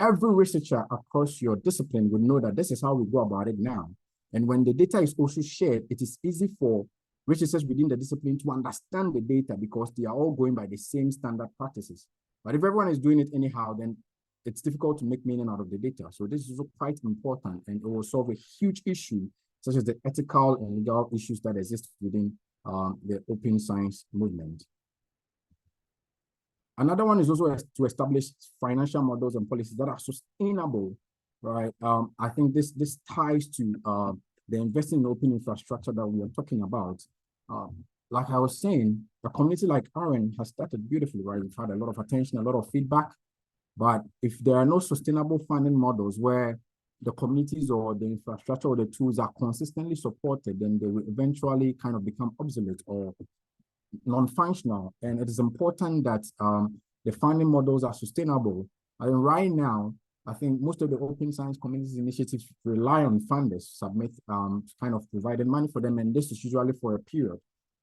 every researcher across your discipline would know that this is how we go about it now. And when the data is also shared, it is easy for researchers within the discipline to understand the data, because they are all going by the same standard practices. But if everyone is doing it anyhow, then it's difficult to make meaning out of the data. So this is also quite important, and it will solve a huge issue, such as the ethical and legal issues that exist within the open science movement. Another one is also to establish financial models and policies that are sustainable, right? I think this ties to the investing in open infrastructure that we are talking about. Like I was saying, a community like AREN has started beautifully, right? We've had a lot of attention, a lot of feedback, but if there are no sustainable funding models where the communities or the infrastructure or the tools are consistently supported, then they will eventually kind of become obsolete or non-functional. And it is important that the funding models are sustainable. And right now, I think most of the open science communities initiatives rely on funders to submit kind of providing money for them, and this is usually for a period.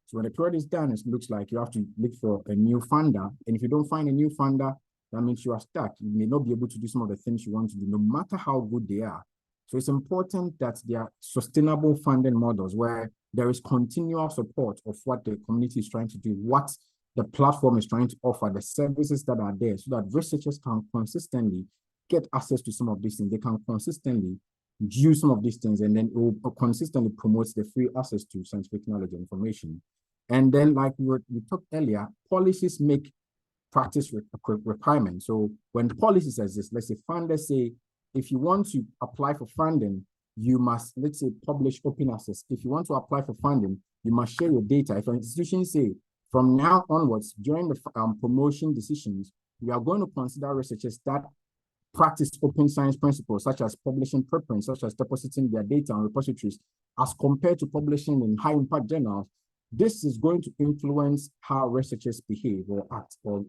So when the period is done, it looks like you have to look for a new funder. And if you don't find a new funder, that means you are stuck. You may not be able to do some of the things you want to do, no matter how good they are. So it's important that there are sustainable funding models where there is continual support of what the community is trying to do, what the platform is trying to offer, the services that are there, so that researchers can consistently get access to some of these things. They can consistently use some of these things, and then it will consistently promote the free access to scientific knowledge and information. And then, like we talked earlier, policies make practice requirements. So when policies exist, let's say funders say, if you want to apply for funding, you must, let's say, publish open access. If you want to apply for funding, you must share your data. If an institution say, from now onwards, during the promotion decisions, we are going to consider researchers that practice open science principles, such as publishing preprints, such as depositing their data on repositories, as compared to publishing in high impact journals, this is going to influence how researchers behave or act or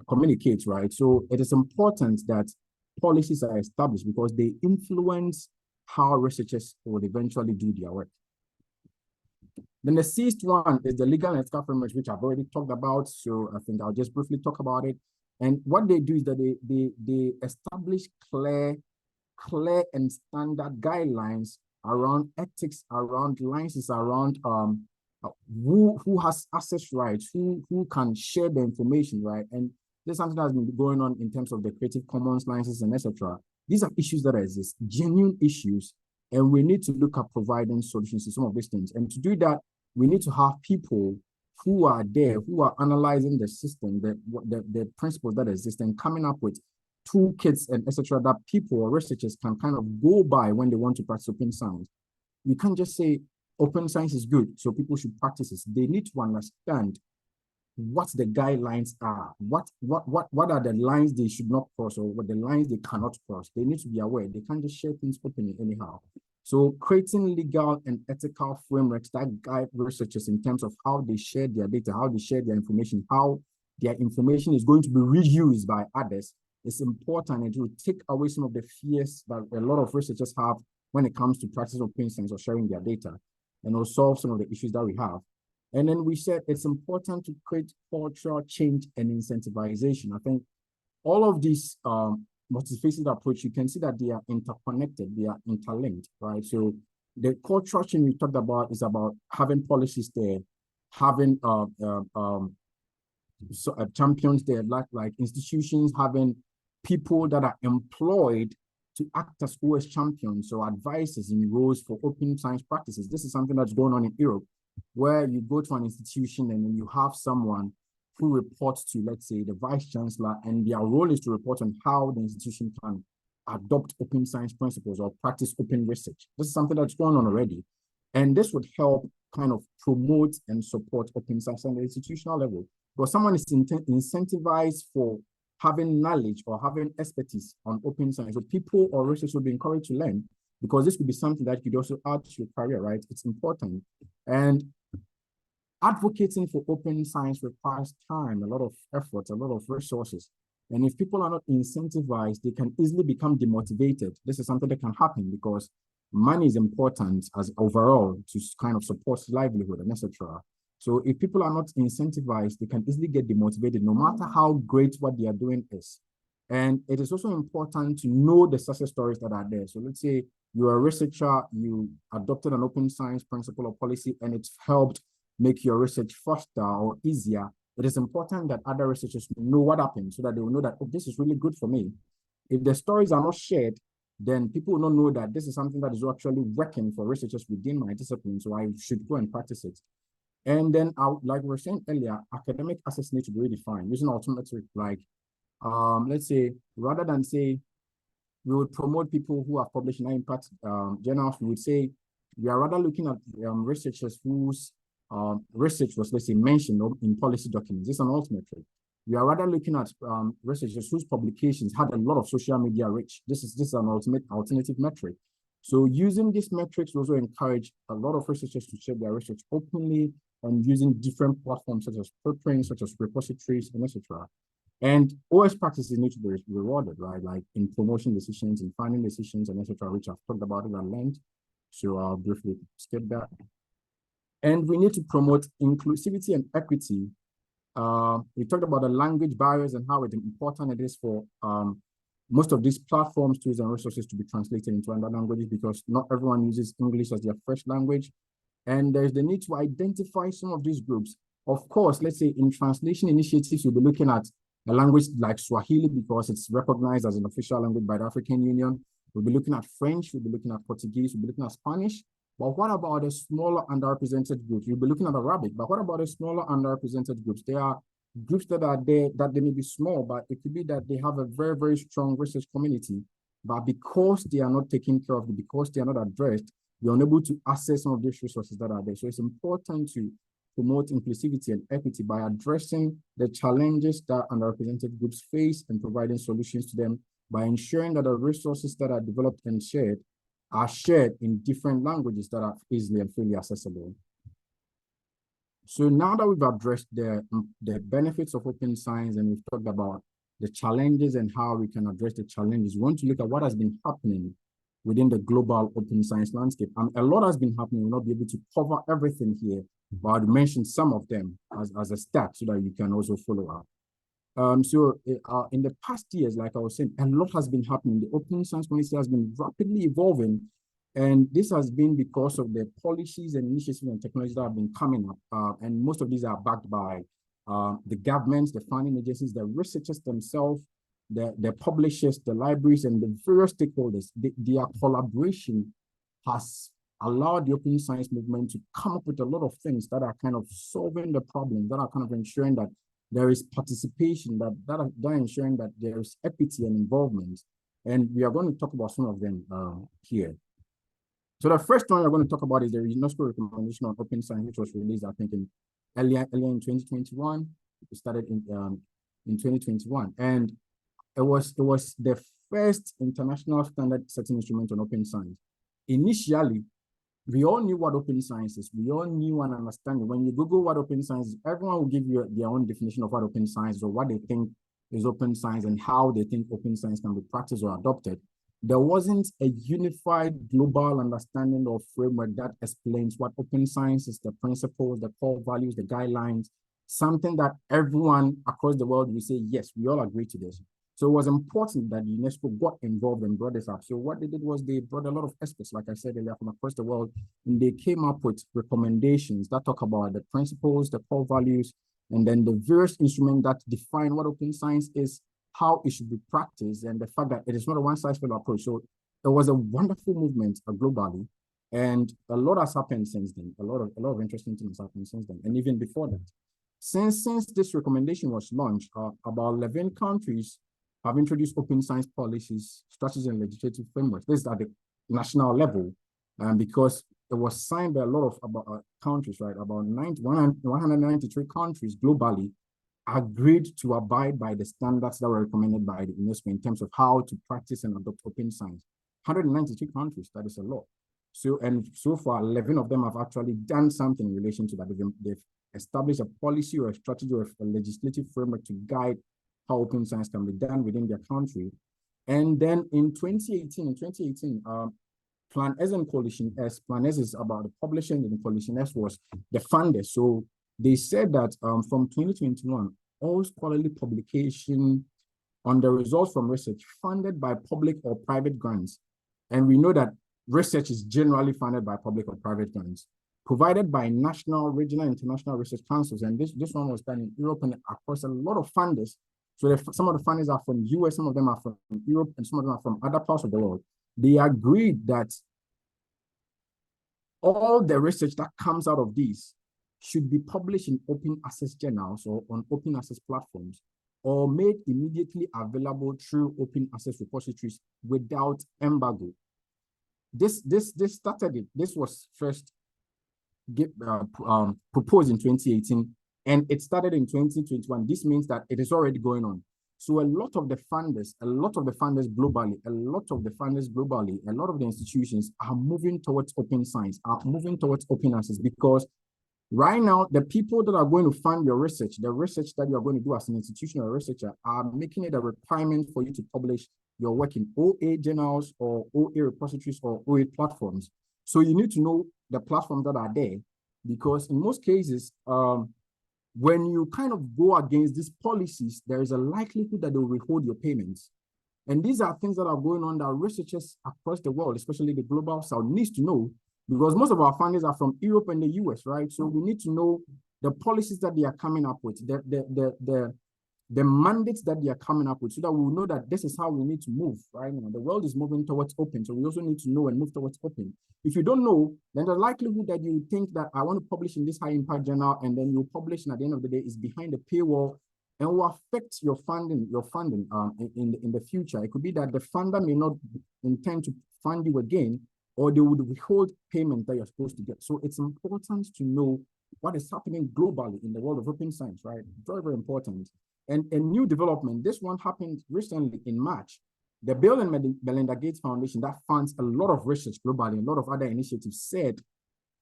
communicate, right? So it is important that policies are established, because they influence how researchers will eventually do their work. Then the sixth one is the legal and ethical frameworks, which I've already talked about. So I think I'll just briefly talk about it. And what they do is that they establish clear and standard guidelines around ethics, around licenses, around who has access rights, who can share the information, right? And there's something that's been going on in terms of the Creative Commons licenses and etc. These are issues that exist, genuine issues, and we need to look at providing solutions to some of these things. And to do that, we need to have people who are there, who are analyzing the system, the principles that exist, and coming up with toolkits and etc. that people or researchers can kind of go by when they want to practice open science. You can't just say open science is good, so people should practice it. They need to understand what the guidelines are, what are the lines they should not cross, or what the lines they cannot cross. They need to be aware. They can't just share things openly anyhow. So creating legal and ethical frameworks that guide researchers in terms of how they share their data, how they share their information, how their information is going to be reused by others is important, and it will take away some of the fears that a lot of researchers have when it comes to practicing open science or sharing their data, and will solve some of the issues that we have. And then we said it's important to create cultural change and incentivization. I think all of these multifaceted approach, you can see that they are interconnected, they are interlinked, right? So the cultural change we talked about is about having policies there, having champions there, like institutions, having people that are employed to act as OS champions or advisors in roles for open science practices. This is something that's going on in Europe, where you go to an institution and then you have someone who reports to, let's say, the vice chancellor, and their role is to report on how the institution can adopt open science principles or practice open research. This is something that's going on already. And this would help kind of promote and support open science on the institutional level. Because someone is incentivized for having knowledge or having expertise on open science. So people or researchers will be encouraged to learn, because this could be something that you could also add to your career, right? It's important. And advocating for open science requires time, a lot of effort, a lot of resources. And if people are not incentivized, they can easily become demotivated. This is something that can happen because money is important as overall to kind of support livelihood and etc. So if people are not incentivized, they can easily get demotivated, no matter how great what they are doing is. And it is also important to know the success stories that are there. So let's say you're a researcher, you adopted an open science principle or policy, and it's helped make your research faster or easier. It is important that other researchers know what happened so that they will know that, oh, this is really good for me. If the stories are not shared, then people will not know that this is something that is actually working for researchers within my discipline, so I should go and practice it. And then, like we were saying earlier, academic access needs to be redefined using alternative, like, let's say, rather than say, we would promote people who have published in high impact journals, we would say, we are rather looking at researchers whose research was, let's say, mentioned in policy documents. This is an alternative. We are rather looking at researchers whose publications had a lot of social media reach. This is an alternative metric. So using these metrics will also encourage a lot of researchers to share their research openly and using different platforms such as preprints, such as repositories, and etc. And OS practices need to be rewarded, right? Like in promotion decisions, in finding decisions, and etc., which I've talked about it at length. So I'll briefly skip that. And we need to promote inclusivity and equity. We talked about the language barriers and how important it is for most of these platforms, tools, and resources to be translated into other languages, because not everyone uses English as their first language. And there's the need to identify some of these groups. Of course, let's say in translation initiatives, we'll be looking at a language like Swahili because it's recognized as an official language by the African Union. We'll be looking at French, we'll be looking at Portuguese, we'll be looking at Spanish. But what about the smaller underrepresented groups? We'll be looking at Arabic, but what about the smaller underrepresented groups? There are groups that are there that they may be small, but it could be that they have a very, very strong research community. But because they are not taken care of, because they are not addressed, you're unable to access some of these resources that are there. So it's important to promote inclusivity and equity by addressing the challenges that underrepresented groups face and providing solutions to them by ensuring that the resources that are developed and shared are shared in different languages that are easily and freely accessible. So now that we've addressed the benefits of open science and we've talked about the challenges and how we can address the challenges, we want to look at what has been happening within the global open science landscape. A lot has been happening. We'll not be able to cover everything here, but I'll mention some of them as a stat so that you can also follow up. In the past years, like I was saying, a lot has been happening. The open science community has been rapidly evolving And this has been because of the policies and initiatives and technologies that have been coming up. And most of these are backed by the governments, the funding agencies, the researchers themselves, the publishers, the libraries, and the various stakeholders. Their collaboration has allowed the open science movement to come up with a lot of things that are kind of solving the problem, that are kind of ensuring that there is participation, that are ensuring that there is equity and involvement. And we are going to talk about some of them here. So the first one we're going to talk about is the UNESCO recommendation on open science, which was released, I think, earlier in 2021. It started in 2021, and it was the first international standard setting instrument on open science. Initially, we all knew what open science is. We all knew and understand. When you Google what open science is, everyone will give you their own definition of what open science is, or what they think is open science and how they think open science can be practiced or adopted. There wasn't a unified global understanding or framework that explains what open science is, the principles, the core values, the guidelines, something that everyone across the world will say, yes, we all agree to this. So it was important that UNESCO got involved and brought this up. So what they did was they brought a lot of experts, like I said earlier, from across the world, and they came up with recommendations that talk about the principles, the core values, and then the various instruments that define what open science is, how it should be practiced, and the fact that it is not a one-size-fits-all approach. So it was a wonderful movement globally, and a lot has happened since then. A lot of interesting things happened since then, and even before that. Since this recommendation was launched, about 11 countries have introduced open science policies, strategies, and legislative frameworks. This is at the national level, because it was signed by a lot of countries, right? About 193 countries globally agreed to abide by the standards that were recommended by the UNESCO in terms of how to practice and adopt open science. 193 countries, that is a lot. So far, 11 of them have actually done something in relation to that. They've established a policy or a strategy or a legislative framework to guide how open science can be done within their country. And then in 2018, Plan S and Coalition S, Plan S is about the publishing, and Coalition S was the funders. So they said that from 2021, all scholarly publication on the results from research funded by public or private grants, and we know that research is generally funded by public or private grants, provided by national, regional, international research councils. And this one was done in Europe and across a lot of funders. So some of the funders are from US, some of them are from Europe, and some of them are from other parts of the world. They agreed that all the research that comes out of these should be published in open access journals or on open access platforms, or made immediately available through open access repositories without embargo. This was first proposed in 2018, and it started in 2021. This means that it is already going on. So a lot of the funders globally, a lot of the institutions are moving towards open science, are moving towards open access, because right now, the people that are going to fund your research, the research that you are going to do as an institutional researcher, are making it a requirement for you to publish your work in OA journals or OA repositories or OA platforms. So you need to know the platforms that are there, because in most cases, when you kind of go against these policies, there is a likelihood that they will withhold your payments. And these are things that are going on that researchers across the world, especially the global south, needs to know, because most of our funders are from Europe and the US, right? So we need to know the policies that they are coming up with, the mandates that they are coming up with, so that we will know that this is how we need to move, right? The world is moving towards open, so we also need to know and move towards open. If you don't know, then the likelihood that you think that I want to publish in this high impact journal, and then you publish, and at the end of the day is behind the paywall, and will affect your funding in the future. It could be that the funder may not intend to fund you again, or they would withhold payment that you're supposed to get. So it's important to know what is happening globally in the world of open science, right? Very, very important. And a new development, this one happened recently in March. The Bill and Melinda Gates Foundation that funds a lot of research globally, a lot of other initiatives, said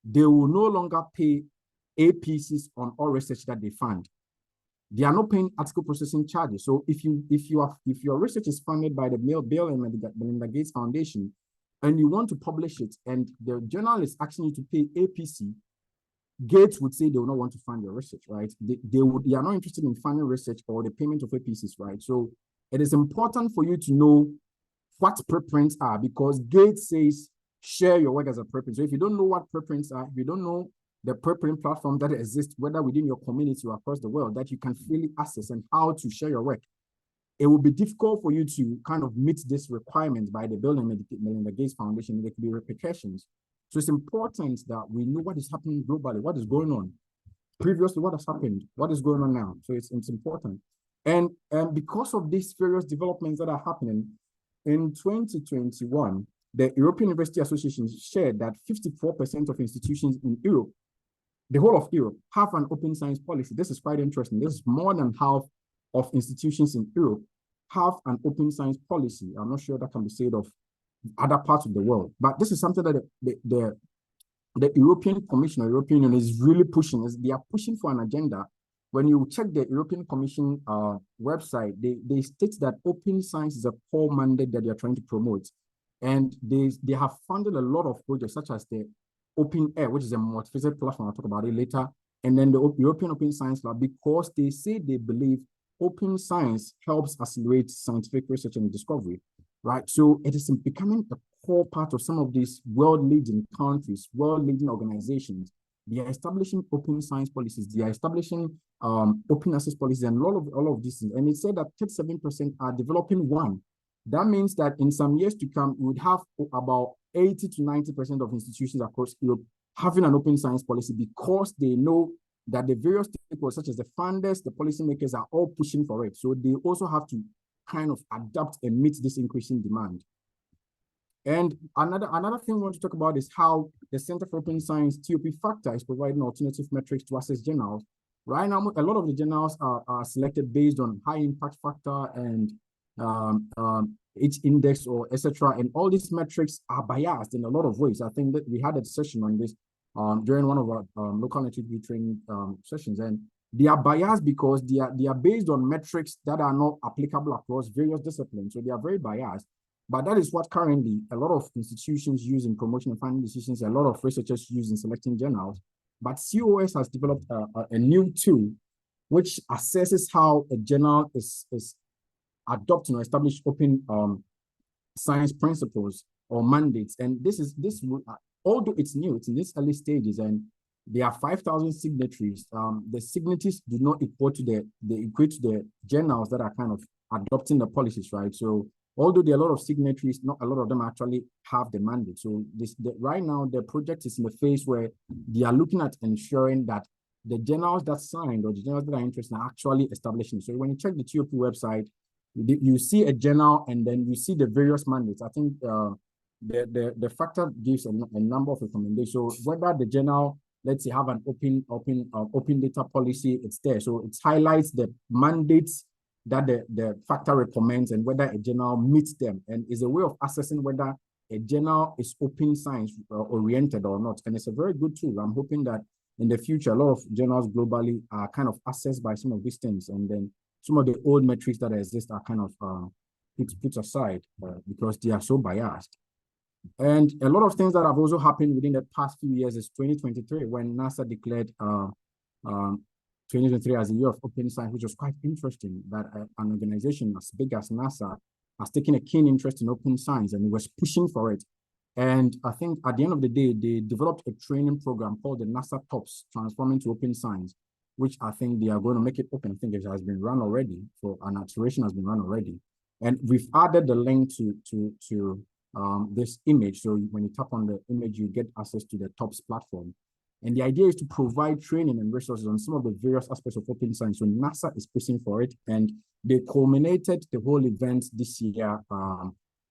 they will no longer pay APCs on all research that they fund. They are not paying article processing charges. So if your research is funded by the Bill and Melinda Gates Foundation, and you want to publish it, and the journal is asking you to pay APC, Gates would say they will not want to fund your research, right? They are not interested in funding research or the payment of APCs, right? So it is important for you to know what preprints are, because Gates says share your work as a preprint. So if you don't know what preprints are, if you don't know the preprint platform that exists, whether within your community or across the world, that you can freely access and how to share your work, it will be difficult for you to kind of meet this requirement by the Bill and Melinda Gates Foundation. There could be repercussions. So it's important that we know what is happening globally, what is going on. Previously, what has happened, what is going on now. So it's important. And because of these various developments that are happening, in 2021, the European University Association shared that 54% of institutions in Europe, the whole of Europe, have an open science policy. This is quite interesting. This is more than half of institutions in Europe have an open science policy. I'm not sure that can be said of other parts of the world, but this is something that the European Commission or European Union is really pushing. They are pushing for an agenda. When you check the European Commission website, they state that open science is a core mandate that they are trying to promote. And they have funded a lot of projects, such as the Open Air, which is a multifaceted platform. I'll talk about it later. And then the European Open Science Lab, because they say they believe open science helps accelerate scientific research and discovery, right? So it is becoming a core part of some of these world-leading countries, world-leading organizations. They are establishing open science policies. They are establishing open access policies and all of these things. And it said that 37% are developing one. That means that in some years to come, we would have about 80 to 90% of institutions across Europe having an open science policy, because they know that the various stakeholders, such as the funders, the policymakers, are all pushing for it. So they also have to kind of adapt and meet this increasing demand. And another thing we want to talk about is how the Center for Open Science, TOP Factor, is providing alternative metrics to assess journals. Right now, a lot of the journals are selected based on high impact factor and H index or etc. And all these metrics are biased in a lot of ways. I think that we had a session on this during one of our local network training sessions, and they are biased because they are based on metrics that are not applicable across various disciplines. So they are very biased. But that is what currently a lot of institutions use in promotion and funding decisions, a lot of researchers use in selecting journals. But COS has developed a new tool which assesses how a journal is adopting or establish open science principles or mandates. And this although it's new, it's in these early stages, and there are 5,000 signatories. The signatories do not equate to the journals that are kind of adopting the policies, right? So although there are a lot of signatories, not a lot of them actually have the mandate. So right now, the project is in the phase where they are looking at ensuring that the journals that signed or the journals that are interested are actually establishing. So when you check the TOP website, you see a journal and then you see the various mandates. I think the factor gives a number of recommendations. So whether the journal, let's say, have an open data policy, it's there. So it highlights the mandates that the factor recommends and whether a journal meets them, and is a way of assessing whether a journal is open science oriented or not. And it's a very good tool. I'm hoping that in the future, a lot of journals globally are kind of assessed by some of these things, and then some of the old metrics that exist are kind of put aside because they are so biased. And a lot of things that have also happened within the past few years is 2023, when NASA declared 2023 as a year of open science, which was quite interesting, that an organization as big as NASA has taken a keen interest in open science and was pushing for it. And I think at the end of the day, they developed a training program called the NASA TOPS, Transforming to Open Science, which I think they are going to make it open. I think it has been run already, for an iteration has been run already. And we've added the link to this image. So when you tap on the image, you get access to the TOPS platform. And the idea is to provide training and resources on some of the various aspects of open science. So NASA is pushing for it, and they culminated the whole event this year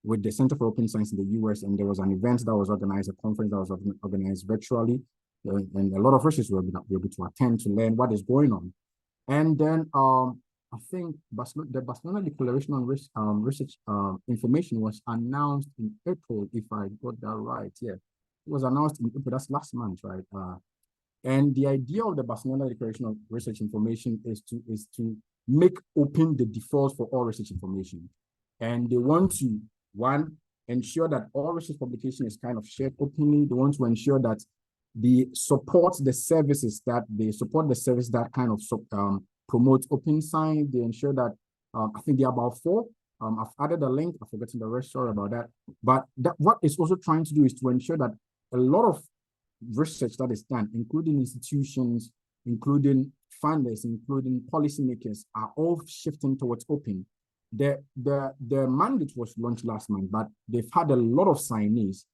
with the Center for Open Science in the US. And there was an event that was organized, a conference that was organized virtually. And a lot of researchers will be able to attend to learn what is going on. And then I think the Barcelona Declaration on Research Information was announced in April, if I got that right. Yeah, it was announced in April, that's last month, right? And the idea of the Barcelona Declaration of Research Information is to make open the default for all research information. And they want to, one, ensure that all research publication is kind of shared openly. They want to ensure that they support the services that kind of promote open science. They ensure that, I think there are about 4 I've added a link. I've forgotten the rest. Sorry about that. But what it's also trying to do is to ensure that a lot of research that is done, including institutions, including funders, including policymakers, are all shifting towards open. The mandate was launched last month, but they've had a lot of signees.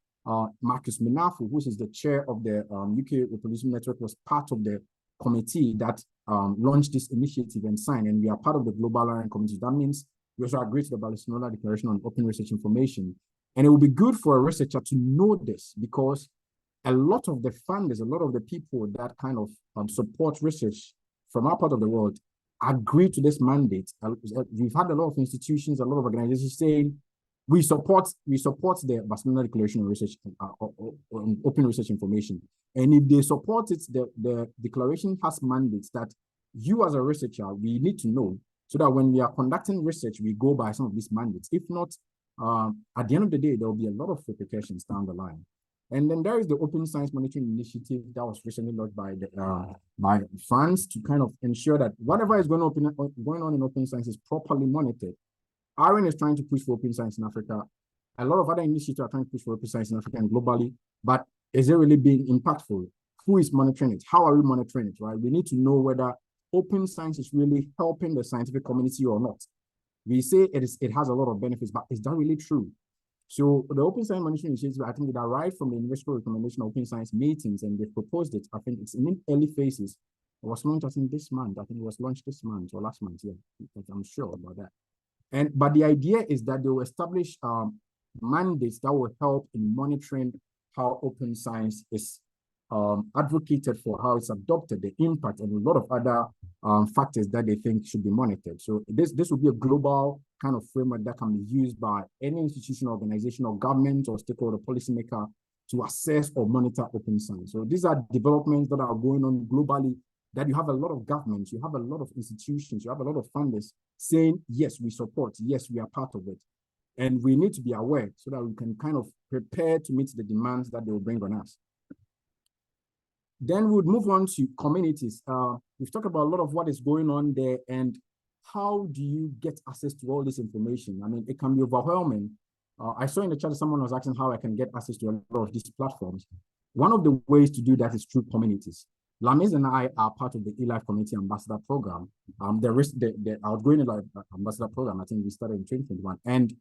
Marcus Minafu, who is the chair of the UK Reproducible Network, was part of the committee that launched this initiative and signed, and we are part of the Global AREN committee. That means we also agree to the Barcelona Declaration on Open Research Information. And it will be good for a researcher to know this, because a lot of the funders, a lot of the people that kind of support research from our part of the world agree to this mandate. We've had a lot of institutions, a lot of organizations saying, we support the Barcelona Declaration on Research, on Open Research Information. And if they support it, the declaration has mandates that you as a researcher, we need to know, so that when we are conducting research, we go by some of these mandates. If not, at the end of the day, there will be a lot of repercussions down the line. And then there is the Open Science Monitoring Initiative that was recently launched by France to kind of ensure that whatever is going on in open science is properly monitored. AREN is trying to push for open science in Africa. A lot of other initiatives are trying to push for open science in Africa and globally, but is it really being impactful? Who is monitoring it? How are we monitoring it, right? We need to know whether open science is really helping the scientific community or not. We say it has a lot of benefits, but is that really true? So the Open Science Monitoring Initiative, I think it arrived from the University Recommendation of Open Science meetings, and they proposed it. I think it's in early phases. It was launched, I think, this month. I think it was launched this month or last month, yeah. I'm sure about that. But the idea is that they will establish mandates that will help in monitoring how open science is advocated for, how it's adopted, the impact, and a lot of other factors that they think should be monitored. So this will be a global kind of framework that can be used by any institution, organization, or government or stakeholder policymaker to assess or monitor open science. So these are developments that are going on globally, that you have a lot of governments, you have a lot of institutions, you have a lot of funders saying, yes, we support, yes, we are part of it. And we need to be aware so that we can kind of prepare to meet the demands that they will bring on us. Then we would move on to communities. We've talked about a lot of what is going on there and how do you get access to all this information? I mean, it can be overwhelming. I saw in the chat someone was asking how I can get access to a lot of these platforms. One of the ways to do that is through communities. Lamis and I are part of the eLife Community Ambassador Program. The outgoing eLife Ambassador Program, I think we started in 2021. And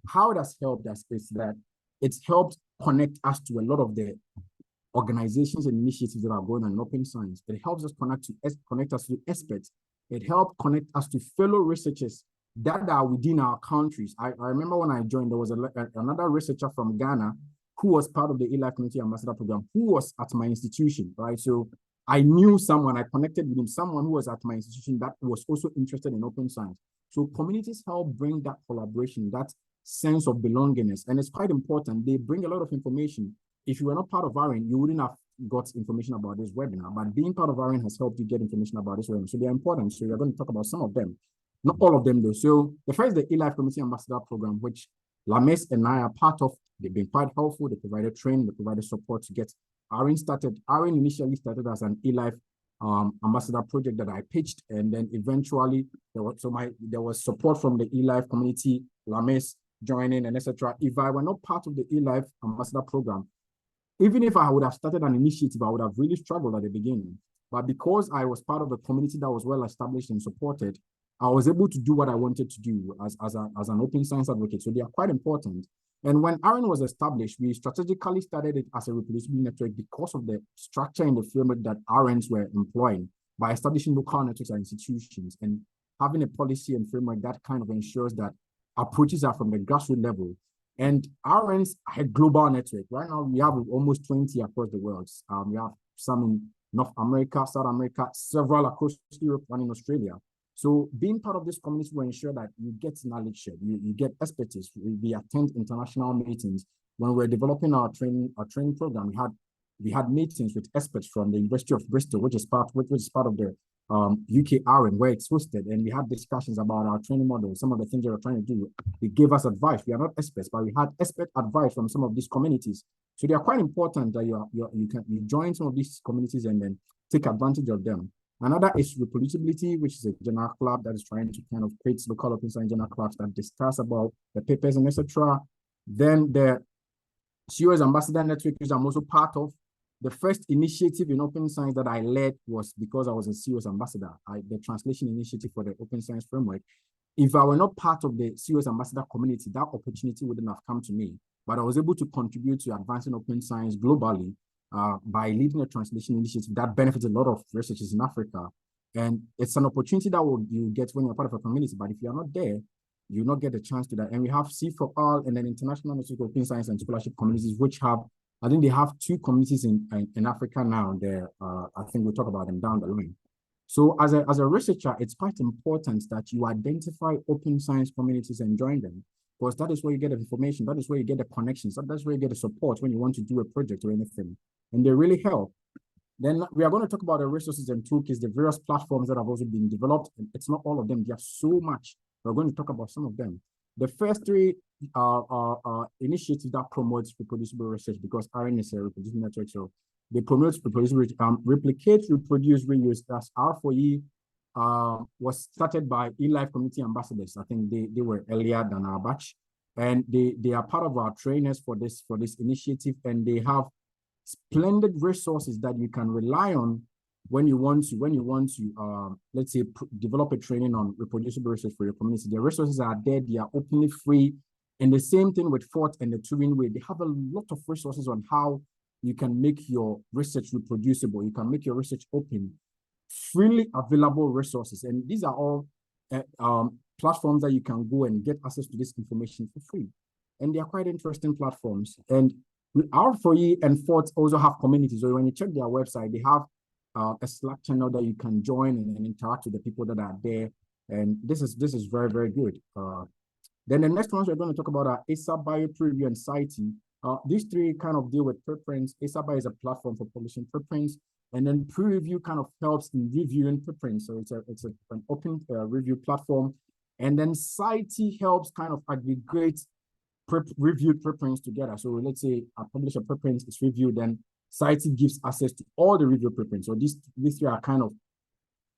how it has helped us is that it's helped connect us to a lot of the organizations and initiatives that are going on in open science. It helps us connect us to experts. It helped connect us to fellow researchers that are within our countries. I remember when I joined, there was another researcher from Ghana who was part of the eLife Community Ambassador Program, who was at my institution, right? So I knew someone, I connected with him, someone who was at my institution that was also interested in open science. So communities help bring that collaboration, that sense of belongingness, and it's quite important. They bring a lot of information. If you were not part of AREN, you wouldn't have got information about this webinar, but being part of AREN has helped you get information about this webinar. So they're important. So we're going to talk about some of them, not all of them though. So the first, the eLife Community Ambassador Program, which Lames and I are part of. They've been quite helpful. They provided training, they provided support to get AREN started. AREN initially started as an eLife ambassador project that I pitched, and then eventually there was support from the eLife community, Lames joining, and etc. If I were not part of the eLife ambassador program, even if I would have started an initiative, I would have really struggled at the beginning. But because I was part of a community that was well established and supported, I was able to do what I wanted to do as an open science advocate. So they are quite important. And when AREN was established, we strategically started it as a reproducible network because of the structure and the framework that ARENs were employing by establishing local networks and institutions and having a policy and framework that kind of ensures that approaches are from the grassroots level. And ARENs are a global network. Right now, we have almost 20 across the world. We have some in North America, South America, several across Europe, and in Australia. So being part of this community will ensure that you get knowledge share, you get expertise. We attend international meetings. When we're developing our training program, we had meetings with experts from the University of Bristol, which is part of the UK AREN, where it's hosted, and we had discussions about our training model, some of the things we were trying to do. They gave us advice. We are not experts, but we had expert advice from some of these communities. So they are quite important that you join some of these communities and then take advantage of them. Another is reproducibility, which is a general club that is trying to kind of create local open science general clubs that discuss about the papers and etc. Then the COS Ambassador Network, which I'm also part of. The first initiative in open science that I led was because I was a COS Ambassador, the translation initiative for the open science framework. If I were not part of the COS Ambassador community, that opportunity wouldn't have come to me. But I was able to contribute to advancing open science globally by leading a translation initiative that benefits a lot of researchers in Africa. And it's an opportunity that you get when you're part of a community. But if you're not there, you'll not get a chance to that. And we have C4All and then International Network of Open Science and Scholarship Communities, which have, I think they have 2 communities in Africa now. There, I think we'll talk about them down the line. So as a researcher, it's quite important that you identify open science communities and join them, because that is where you get the information, that is where you get the connections, that's where you get the support when you want to do a project or anything. And they really help. Then we are going to talk about the resources and toolkits, the various platforms that have also been developed. And it's not all of them, they have so much. We're going to talk about some of them. The first 3 initiatives that promotes reproducible research, because AREN is a reproducible network, so they promote reproducible, replicate, reproduce, reuse. That's R4E, was started by eLife community ambassadors. I think they were earlier than our batch, and they are part of our trainers for this initiative, and they have splendid resources that you can rely on when you want to let's say develop a training on reproducible research for your community. The resources are there, they are openly free. And the same thing with FORT and the Turing Way. They have a lot of resources on how you can make your research reproducible. You can make your research open, freely available resources. And these are all platforms that you can go and get access to this information for free. And they are quite interesting platforms. And R4E and FORT also have communities. So when you check their website, they have a Slack channel that you can join and interact with the people that are there. And this is very, very good. Then the next ones we're going to talk about are ASAP Bio, Preview, and Citing. These 3 kind of deal with preprints. ASAP Bio is a platform for publishing preprints. And then Preview kind of helps in reviewing preprints. So it's an open review platform. And then Citing helps kind of aggregate reviewed preprints together. So let's say I publish a preprint, it's reviewed, then Citing gives access to all the review preprints. So these 3 are kind of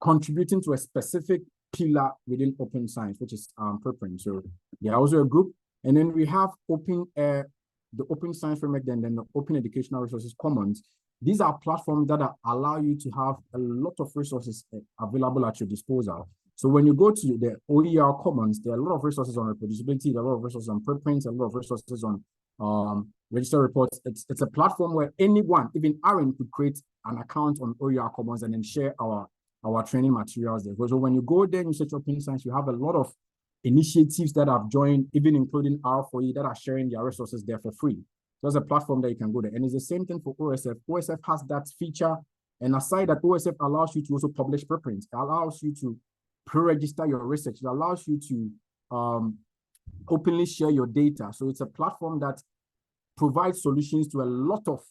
contributing to a specific pillar within open science, which is preprint. So they are also a group. And then we have the Open Science Framework, then the Open Educational Resources Commons. These are platforms that allow you to have a lot of resources available at your disposal. So when you go to the OER Commons, there are a lot of resources on reproducibility, there are a lot of resources on preprints, a lot of resources on register reports. It's a platform where anyone, even AREN, could create an account on OER Commons and then share our training materials there. So when you go there and you search open science, you have a lot of initiatives that have joined, even including R4E, that are sharing their resources there for free. So there's a platform that you can go there. And it's the same thing for OSF. OSF has that feature. And aside that, OSF allows you to also publish preprints. It allows you to pre-register your research. It allows you to openly share your data. So it's a platform that provides solutions to a lot of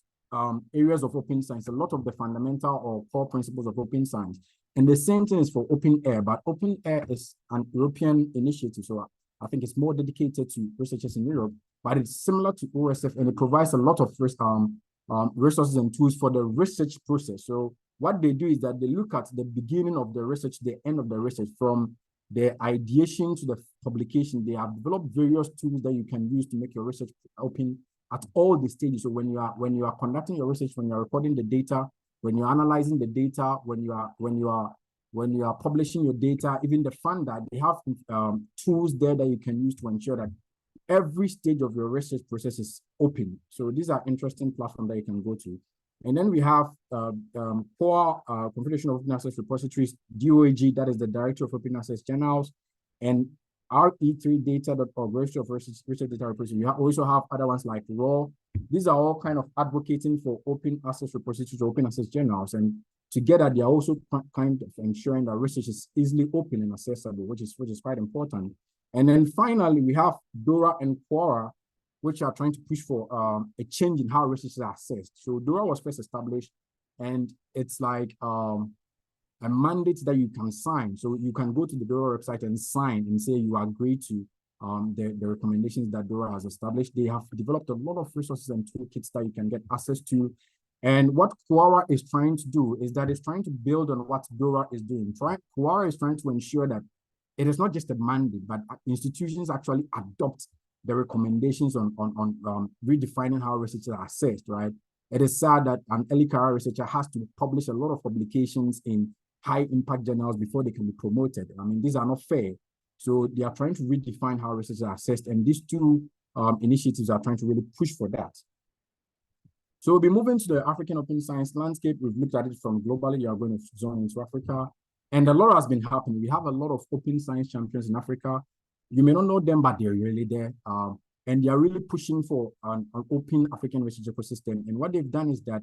areas of open science, a lot of the fundamental or core principles of open science. And the same thing is for Open Air, but Open Air is an European initiative. So I think it's more dedicated to researchers in Europe, but it's similar to OSF, and it provides a lot of resources and tools for the research process. So what they do is that they look at the beginning of the research, the end of the research, from the ideation to the publication. They have developed various tools that you can use to make your research open at all the stages. So when you are conducting your research, when you're recording the data, when you're analyzing the data, when you are publishing your data, even the funder, they have tools there that you can use to ensure that every stage of your research process is open. So these are interesting platforms that you can go to. And then we have core Confederation of Open Access Repositories, DOAG, that is the Director of Open Access Journals, and RE3data.org, Registry of Research Data Repository. You also have other ones like RAW. These are all kind of advocating for open access repositories or open access journals. And together, they are also kind of ensuring that research is easily open and accessible, which is quite important. And then finally, we have DORA and Quora, which are trying to push for a change in how research is assessed. So DORA was first established, and it's like a mandate that you can sign. So you can go to the DORA website and sign and say you agree to the recommendations that DORA has established. They have developed a lot of resources and toolkits that you can get access to. And what Quora is trying to do is that it's trying to build on what Dora is doing. Quora is trying to ensure that it is not just a mandate, but institutions actually adopt the recommendations on redefining how researchers are assessed, right? It is sad that an early career researcher has to publish a lot of publications in high impact journals before they can be promoted. I mean, these are not fair. So they are trying to redefine how researchers are assessed, and these two initiatives are trying to really push for that. So we'll be moving to the African open science landscape. We've looked at it from globally. You are going to zone into Africa. And a lot has been happening. We have a lot of open science champions in Africa. You may not know them, but they're really there. And they are really pushing for an open African research ecosystem. And what they've done is that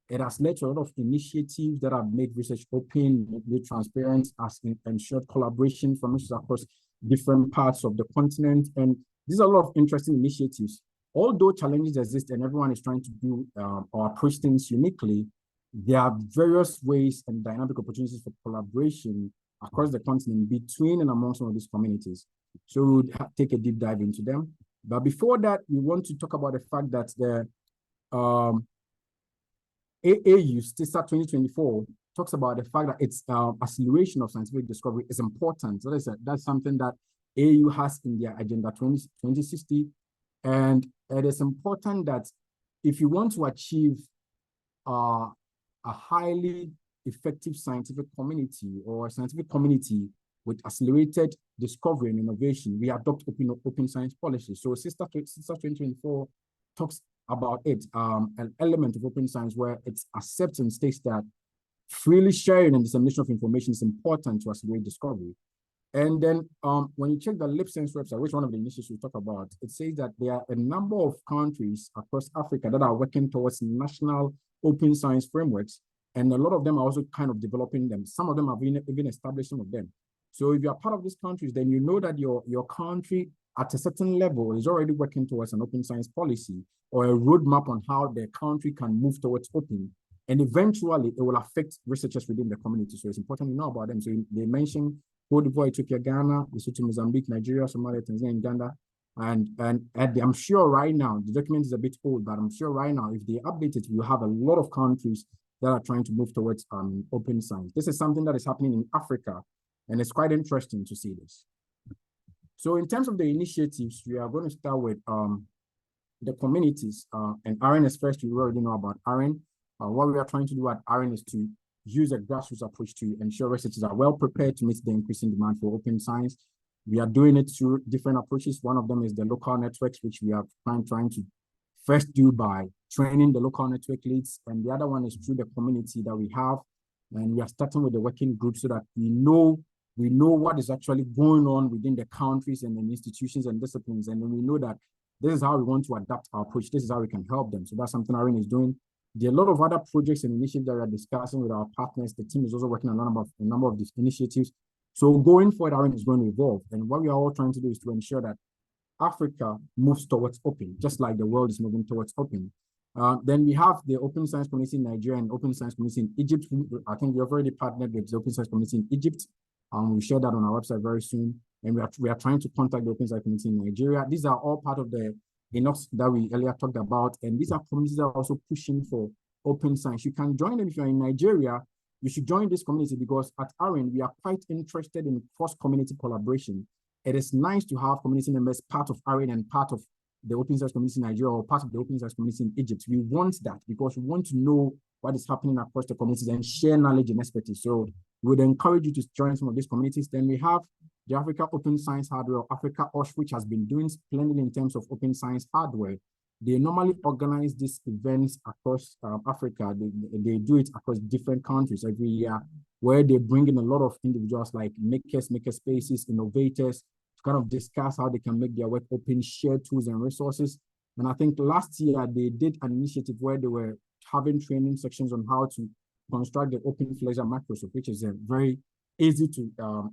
it has led to a lot of initiatives that have made research open, made transparent, has ensured collaboration from researchers across different parts of the continent. And these are a lot of interesting initiatives. Although challenges exist and everyone is trying to do or approach things uniquely, there are various ways and dynamic opportunities for collaboration across the continent between and among some of these communities. So we'll take a deep dive into them. But before that, we want to talk about the fact that the AAU STISA 2024 talks about the fact that its acceleration of scientific discovery is important. So that's something that AAU has in their Agenda 2060. And it is important that if you want to achieve a highly effective scientific community or scientific community with accelerated discovery and innovation, we adopt open science policy. So STISA 2024 talks about it, an element of open science where its acceptance states that freely sharing and dissemination of information is important to accelerate discovery. And then when you check the LipSense website, which one of the initiatives we talk about, it says that there are a number of countries across Africa that are working towards national open science frameworks. And a lot of them are also kind of developing them. Some of them have even established some of them. So if you're part of these countries, then you know that your country at a certain level is already working towards an open science policy or a roadmap on how the country can move towards open. And eventually it will affect researchers within the community. So it's important to know about them. So they mentioned Cote d'Ivoire, Ethiopia, Ghana, Lesotho, Mozambique, Nigeria, Somalia, Tanzania, and Uganda. And I'm sure right now, the document is a bit old, but I'm sure right now, if they update it, we'll have a lot of countries that are trying to move towards open science. This is something that is happening in Africa, and it's quite interesting to see this. So in terms of the initiatives, we are going to start with the communities, and AREN is first. You already know about AREN. What we are trying to do at AREN is to use a grassroots approach to ensure researchers are well prepared to meet the increasing demand for open science. We are doing it through different approaches. One of them is the local networks, which we are trying to first do by training the local network leads. And the other one is through the community that we have. And we are starting with the working group so that we know what is actually going on within the countries and the institutions and disciplines. And then we know that this is how we want to adapt our approach. This is how we can help them. So that's something AREN is doing. There are a lot of other projects and initiatives that we are discussing with our partners. The team is also working on a number of these initiatives. So going forward, AREN is going to evolve. And what we are all trying to do is to ensure that Africa moves towards open, just like the world is moving towards open. Then we have the Open Science Community in Nigeria and Open Science Community in Egypt. I think we have already partnered with the Open Science Community in Egypt. We'll share that on our website very soon. And we are trying to contact the Open Science Community in Nigeria. These are all part of the enough that we earlier talked about. And these are communities that are also pushing for open science. You can join them if you're in Nigeria. You should join this community because at AREN, we are quite interested in cross-community collaboration. It is nice to have community members part of AREN and part of the Open Science Community in Nigeria or part of the Open Science Community in Egypt. We want that because we want to know what is happening across the communities and share knowledge and expertise. So we would encourage you to join some of these communities. Then we have the Africa Open Science Hardware, or Africa OSH, which has been doing splendidly in terms of open science hardware. They normally organize these events across Africa. They do it across different countries every year, where they bring in a lot of individuals like makers, maker spaces, innovators, to kind of discuss how they can make their work open, share tools and resources. And I think last year they did an initiative where they were having training sections on how to construct the open flexure microscope, which is a very easy to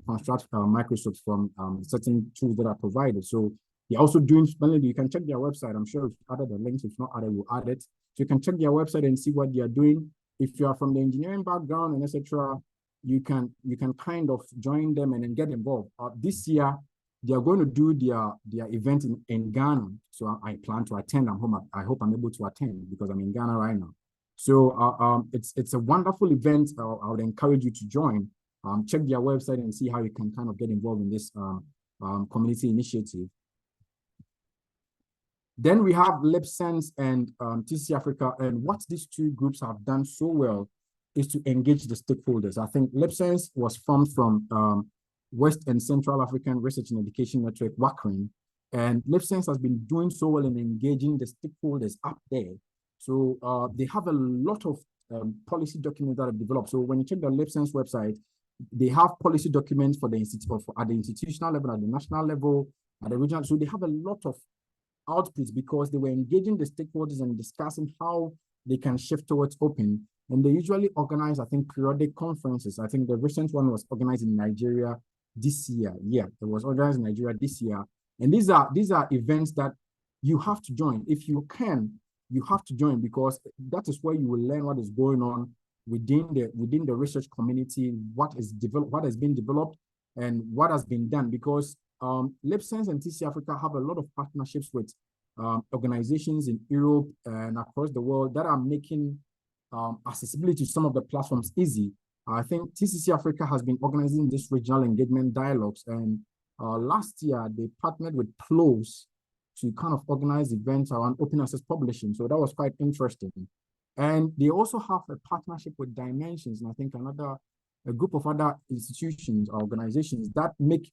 construct microscopes from certain tools that are provided. So they're also doing splendidly. You can check their website. I'm sure if added the links. If not added, we'll add it. So you can check their website and see what they are doing. If you are from the engineering background and etc., you can kind of join them and then get involved. This year, they are going to do their event in Ghana. So I plan to attend. I hope I'm able to attend because I'm in Ghana right now. So it's a wonderful event. I would encourage you to join. Check their website and see how you can kind of get involved in this community initiative. Then we have LipSense and TCC Africa, and what these two groups have done so well is to engage the stakeholders. I think LipSense was formed from West and Central African Research and Education Network, WACREN, and LipSense has been doing so well in engaging the stakeholders up there. So they have a lot of policy documents that are developed. So when you check the LipSense website, they have policy documents for the at the institutional level, at the national level, at the regional. So they have a lot of outputs because they were engaging the stakeholders and discussing how they can shift towards open. And they usually organize, I think, periodic conferences. I think the recent one was organized in Nigeria this year. Yeah, it was organized in Nigeria this year. And these are events that you have to join. If you can, you have to join, because that is where you will learn what is going on within the research community, what has been developed, and what has been done. Because LipSense and TCC Africa have a lot of partnerships with organizations in Europe and across the world that are making accessibility to some of the platforms easy. I think TCC Africa has been organizing this regional engagement dialogues, and last year they partnered with PLOS to kind of organize events around open access publishing. So that was quite interesting. And they also have a partnership with Dimensions, and I think a group of other institutions or organizations that make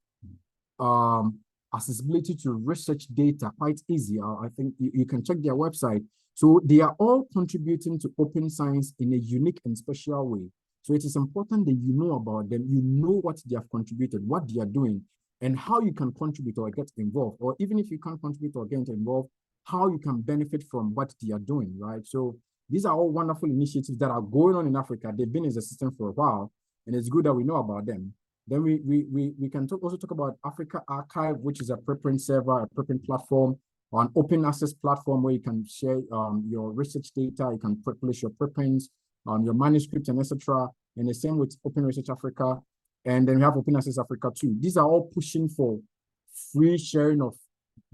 accessibility to research data quite easy. I think you can check their website. So they are all contributing to open science in a unique and special way. So it is important that you know about them, you know what they have contributed, what they are doing, and how you can contribute or get involved. Or even if you can't contribute or get involved, how you can benefit from what they are doing, right? So these are all wonderful initiatives that are going on in Africa. They've been in the system for a while, and it's good that we know about them. Then we can also talk about Africa Archive, which is a preprint server, a preprint platform, or an open access platform where you can share your research data, you can publish your preprints, your manuscripts, and etc. And the same with Open Research Africa. And then we have Open Access Africa too. These are all pushing for free sharing of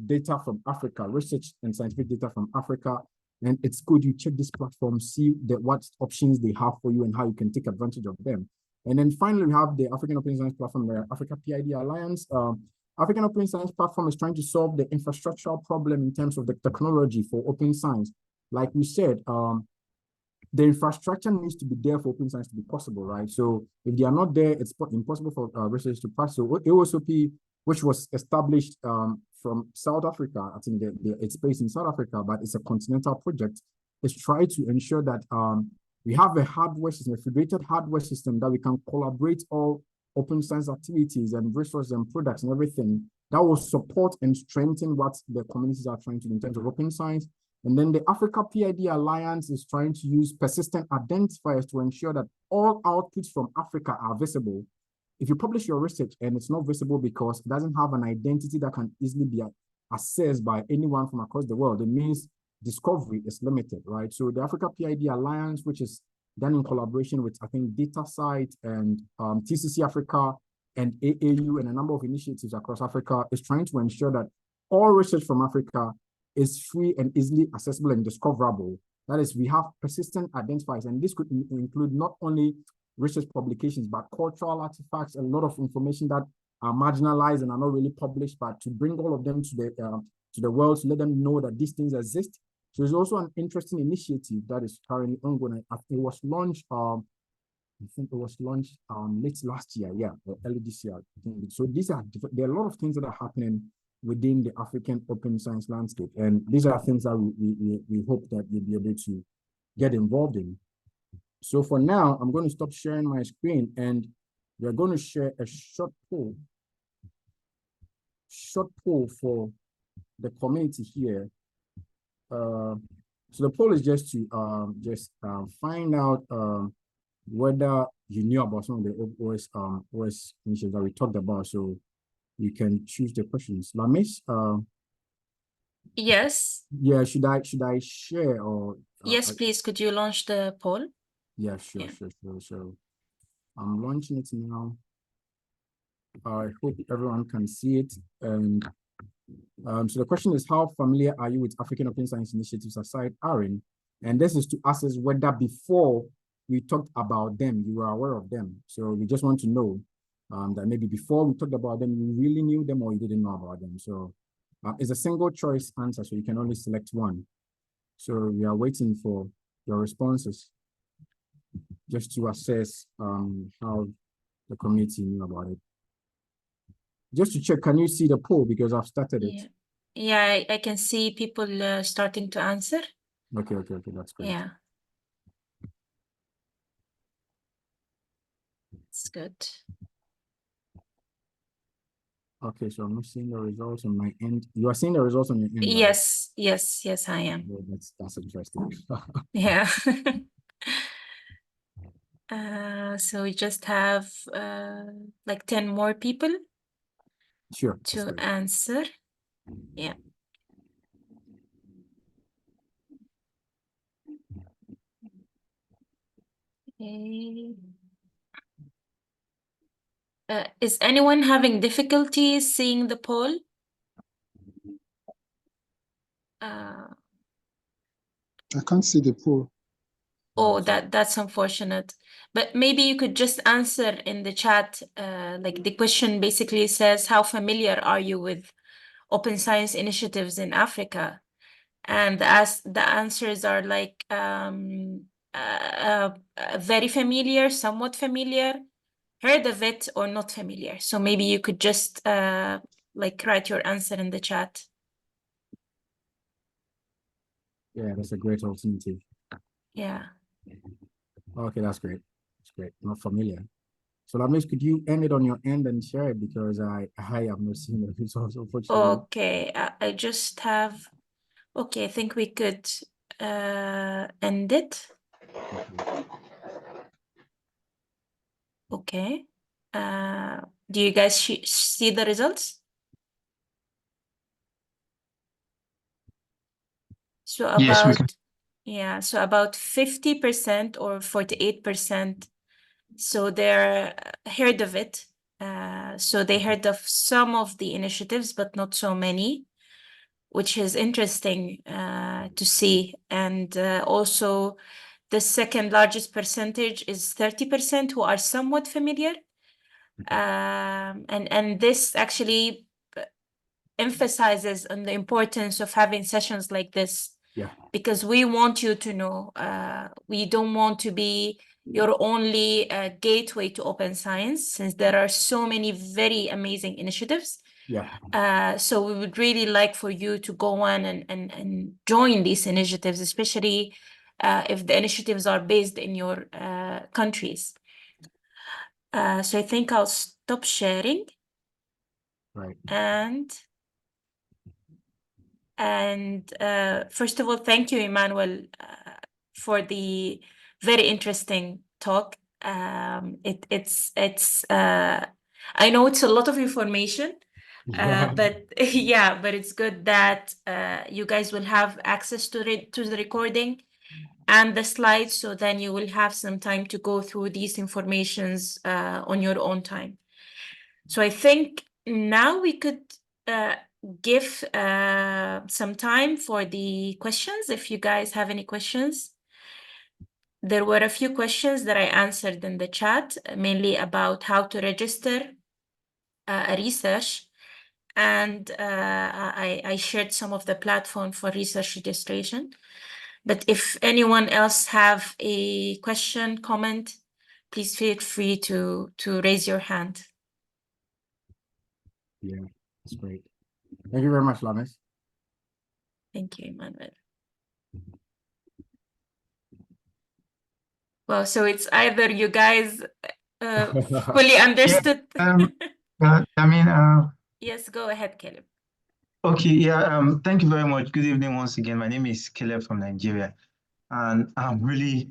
data from Africa, research and scientific data from Africa. And it's good you check this platform, see what options they have for you and how you can take advantage of them. And then finally, we have the African Open Science Platform, the Africa PID Alliance. African Open Science Platform is trying to solve the infrastructural problem in terms of the technology for open science. Like we said, the infrastructure needs to be there for open science to be possible, right? So if they are not there, it's impossible for research to pass. So AOSOP, which was established from South Africa, I think it's based in South Africa, but it's a continental project, is trying to ensure that we have a hardware system, a federated hardware system that we can collaborate all open science activities and resources and products and everything that will support and strengthen what the communities are trying to do in terms of open science. And then the Africa PID Alliance is trying to use persistent identifiers to ensure that all outputs from Africa are visible. If you publish your research and it's not visible because it doesn't have an identity that can easily be accessed by anyone from across the world, it means discovery is limited, right? So the Africa PID Alliance, which is done in collaboration with, I think, DataSite and TCC Africa and AAU and a number of initiatives across Africa, is trying to ensure that all research from Africa is free and easily accessible and discoverable. That is, we have persistent identifiers, and this could include not only research publications, but cultural artifacts, a lot of information that are marginalized and are not really published, but to bring all of them to the world, to let them know that these things exist. So there's also an interesting initiative that is currently ongoing. It was launched, I think it was launched late last year, yeah, or early this year. So there are a lot of things that are happening within the African open science landscape. And these are things that we hope that you'll be able to get involved in. So for now, I'm going to stop sharing my screen and we're going to share a short poll for the community here. So the poll is just to find out whether you knew about some of the OS initiatives that we talked about. So you can choose the questions. Lamis, Yes. Yeah, should I share or? Yes, please. Could you launch the poll? Yeah, sure. So I'm launching it now. I hope everyone can see it. And so the question is, how familiar are you with African Open Science initiatives aside AREN? And this is to assess whether before we talked about them, you were aware of them. So we just want to know that maybe before we talked about them, you really knew them or you didn't know about them. So it's a single choice answer, so you can only select one. So we are waiting for your responses just to assess how the community knew about it. Just to check, can you see the poll? Because I've started it. Yeah, I can see people starting to answer. Okay, that's great. Yeah. It's good. Okay, so I'm not seeing the results on my end. You are seeing the results on your end, right? Yes, I am. Oh, that's interesting. Yeah. So we just have like 10 more people Sure. to answer. Yeah. Okay. Is anyone having difficulty seeing the poll? I can't see the poll. Oh, that's unfortunate. But maybe you could just answer in the chat. Like the question basically says, how familiar are you with open science initiatives in Africa? And as the answers are like very familiar, somewhat familiar, heard of it, or not familiar. So maybe you could just like write your answer in the chat. Yeah, that's a great alternative. Yeah. Okay, that's great. That's great. Not familiar. So that means could you end it on your end and share it, because I have not seen the results, unfortunately. Okay, I just have. Okay, I think we could end it. Okay. Do you guys see the results? So Yes, we about, can. yeah, so about 50% or 48%. So they're heard of it. So they heard of some of the initiatives, but not so many, which is interesting to see. And also the second largest percentage is 30% who are somewhat familiar. And this actually emphasizes on the importance of having sessions like this. Yeah. Because we want you to know, we don't want to be your only gateway to open science, since there are so many very amazing initiatives. Yeah. So we would really like for you to go on and join these initiatives, especially if the initiatives are based in your countries. So I think I'll stop sharing. Right. And first of all, thank you, Emmanuel, for the very interesting talk. I know it's a lot of information, but yeah, but it's good that you guys will have access to the recording and the slides, so then you will have some time to go through these informations on your own time. So I think now we could give some time for the questions, if you guys have any questions. There were a few questions that I answered in the chat, mainly about how to register a research. And I shared some of the platform for research registration. But if anyone else have a question, comment, please feel free to raise your hand. Yeah, that's great. Thank you very much, Lamis. Thank you, Emmanuel. Well, so it's either you guys fully understood. Yes, go ahead, Caleb. Okay, yeah, thank you very much. Good evening once again. My name is Caleb from Nigeria, and I'm really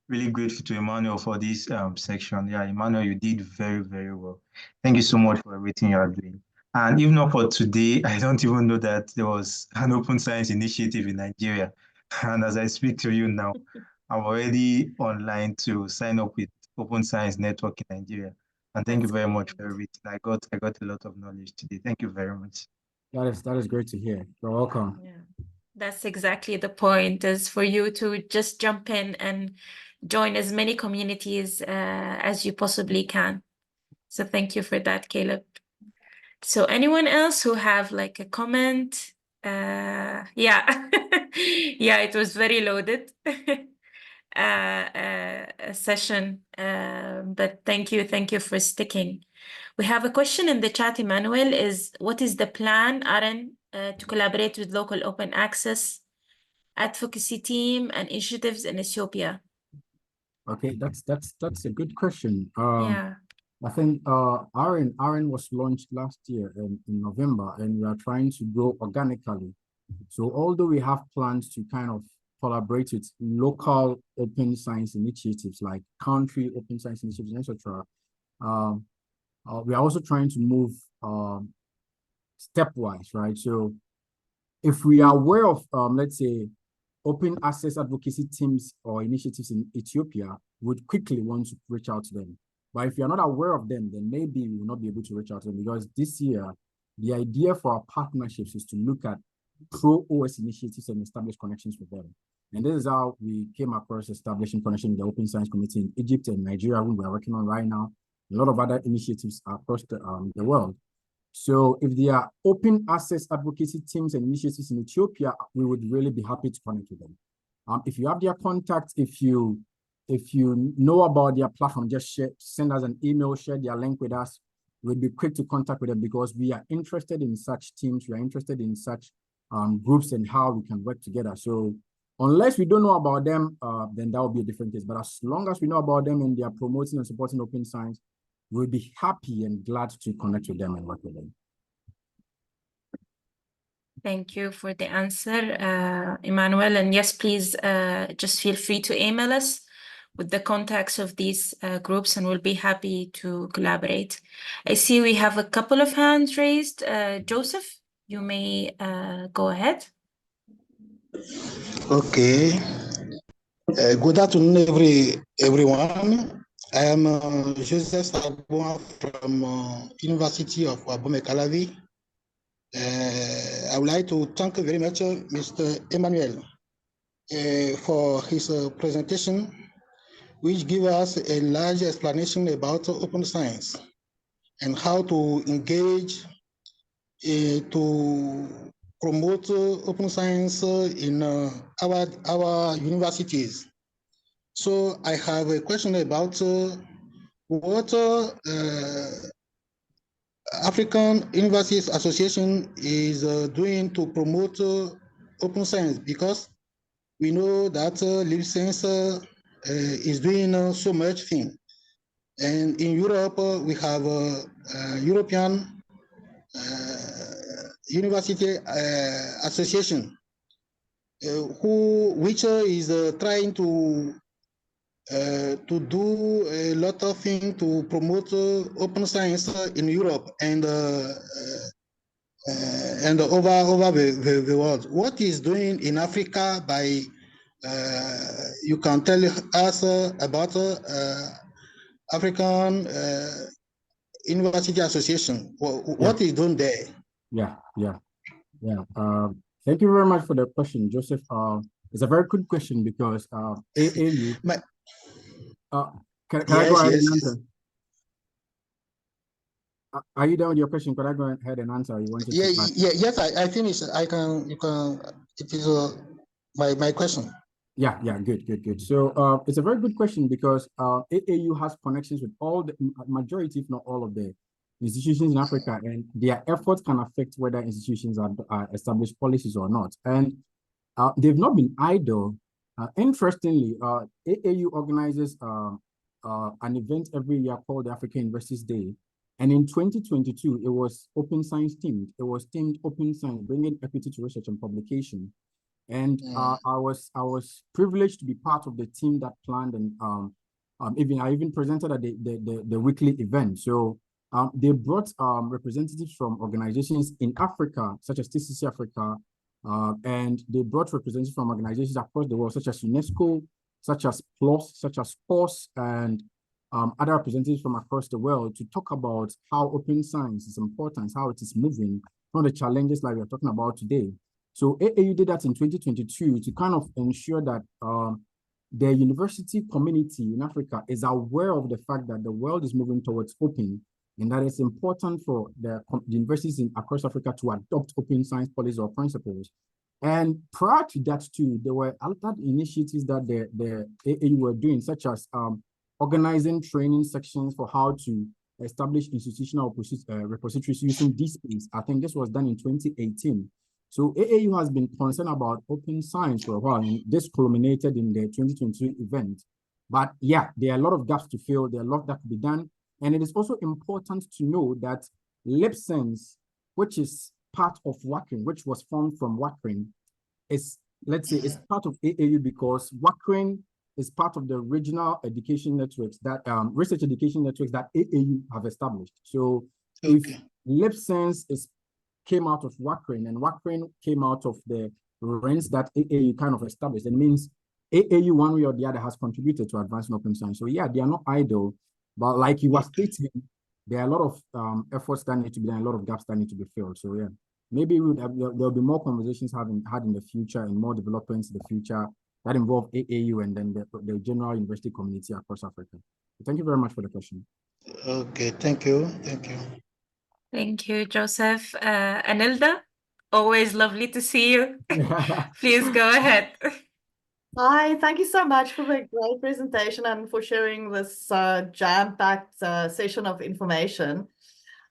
grateful to Emmanuel for this section. Yeah, Emmanuel, you did very, very well. Thank you so much for everything you are doing. And if not for today, I don't even know that there was an open science initiative in Nigeria. And as I speak to you now, I'm already online to sign up with Open Science Network in Nigeria. And thank you very much for everything. I got a lot of knowledge today. Thank you very much. That is great to hear. You're welcome. Yeah. That's exactly the point, is for you to just jump in and join as many communities as you possibly can. So thank you for that, Caleb. So anyone else who have like a comment? Yeah, yeah, it was very loaded session, but thank you for sticking. We have a question in the chat, Emmanuel, is what is the plan, AREN, to collaborate with local open access advocacy team and initiatives in Ethiopia? Okay, that's a good question. Yeah. I think AREN was launched last year in November, and we are trying to grow organically. So although we have plans to kind of collaborate with local open science initiatives like country open science initiatives, etc., we are also trying to move stepwise, right? So if we are aware of, let's say, open access advocacy teams or initiatives in Ethiopia, would quickly want to reach out to them. But if you're not aware of them, then maybe we will not be able to reach out to them, because this year, the idea for our partnerships is to look at pro-OS initiatives and establish connections with them. And this is how we came across establishing connection with the Open Science Committee in Egypt and Nigeria, who we are working on right now, a lot of other initiatives across the world. So if there are open access advocacy teams and initiatives in Ethiopia, we would really be happy to connect with them. If you have their contact, if you know about their platform, just send us an email, share their link with us. We'll be quick to contact with them, because we are interested in such teams. We are interested in such groups and how we can work together. So unless we don't know about them, then that will be a different case. But as long as we know about them and they are promoting and supporting open science, we'll be happy and glad to connect with them and work with them. Thank you for the answer, Emmanuel. And yes, please just feel free to email us with the contacts of these groups, and we'll be happy to collaborate. I see we have a couple of hands raised. Joseph, you may go ahead. Okay. Good afternoon, everyone. I am Joseph Sabon from University of Abome Calavi. I would like to thank very much Mr. Emmanuel for his presentation, which gives us a large explanation about open science and how to engage to promote open science in our universities. So I have a question about what African Universities Association is doing to promote open science, because we know that LibScience is doing so much thing. And in Europe, we have European University Association, which is trying to do a lot of things to promote open science in Europe and over the world. What is doing in Africa by you can tell us about African University Association. What is doing there? Yeah. Thank you very much for the question, Joseph. It's a very good question, because AAU. Can I go ahead and answer? Are you done with your question? Could I go ahead and answer? You wanted to yes, I finished. You can. It is my question. Yeah, good. So it's a very good question, because AAU has connections with all the majority, if not all of the institutions in Africa, and their efforts can affect whether institutions are established policies or not. And they've not been idle. Interestingly, AAU organizes an event every year called the African Universities Day. And in 2022, it was open science themed. It was themed open science, bringing equity to research and publication. And I was privileged to be part of the team that planned, and I even presented at the weekly event. So they brought representatives from organizations in Africa, such as TCC Africa, and they brought representatives from organizations across the world, such as UNESCO, such as PLOS, such as SPOS, and other representatives from across the world to talk about how open science is important, how it is moving, some of the challenges like we're talking about today. So AAU did that in 2022 to kind of ensure that the university community in Africa is aware of the fact that the world is moving towards open, and that it's important for the universities across Africa to adopt open science policies or principles. And prior to that too, there were other initiatives that the AAU were doing, such as organizing training sections for how to establish institutional repositories using DSpace. I think this was done in 2018. So AAU has been concerned about open science for a while, and this culminated in the 2022 event. But yeah, there are a lot of gaps to fill. There are a lot that could be done. And it is also important to know that LibSense, which is part of WACRIN, which was formed from WACRIN, is, let's say, it's part of AAU because WACRIN is part of the regional education networks that research education networks that AAU have established. So if LibSense came out of WACRIN and WACRIN came out of the RENs that AAU kind of established, it means AAU one way or the other has contributed to advancing open science. So yeah, they are not idle, but like you were stating, there are a lot of efforts that need to be done, a lot of gaps that need to be filled. So yeah, maybe there'll be more conversations had in the future and more developments in the future that involve AAU and then the general university community across Africa. So thank you very much for the question. Okay, thank you. Thank you. Thank you, Joseph. Anilda, always lovely to see you. Please go ahead. Hi, thank you so much for the great presentation and for sharing this jam-packed session of information.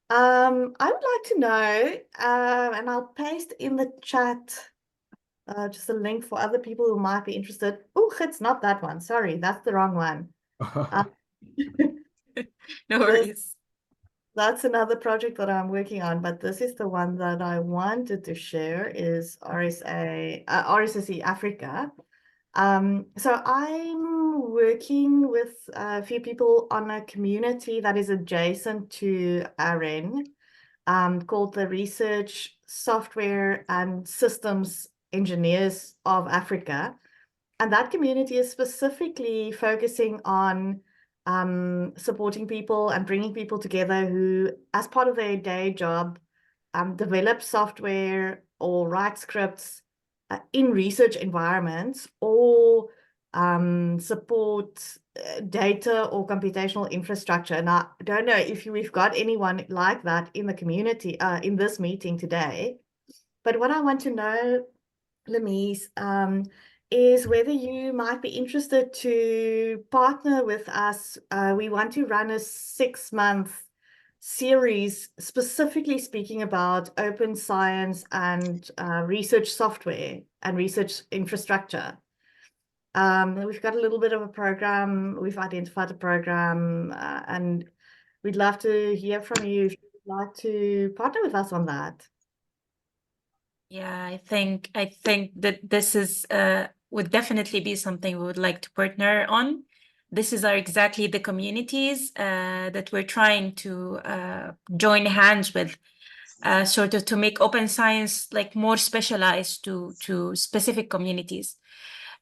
I would like to know, and I'll paste in the chat just a link for other people who might be interested. Oh, it's not that one. Sorry, that's the wrong one. No worries. That's another project that I'm working on, but this is the one that I wanted to share is RSSE Africa. So I'm working with a few people on a community that is adjacent to AREN, called the Research, Software and Systems Engineers of Africa. And that community is specifically focusing on supporting people and bringing people together who, as part of their day job, develop software or write scripts in research environments or support data or computational infrastructure. And I don't know if we've got anyone like that in the community in this meeting today. But what I want to know, Lemise, is whether you might be interested to partner with us. We want to run a 6-month series specifically speaking about open science and research software and research infrastructure. We've got a little bit of a program. We've identified a program, and we'd love to hear from you if you'd like to partner with us on that. Yeah, I think that this is would definitely be something we would like to partner on. This is exactly the communities that we're trying to join hands with, sort of to make open science like more specialized to specific communities.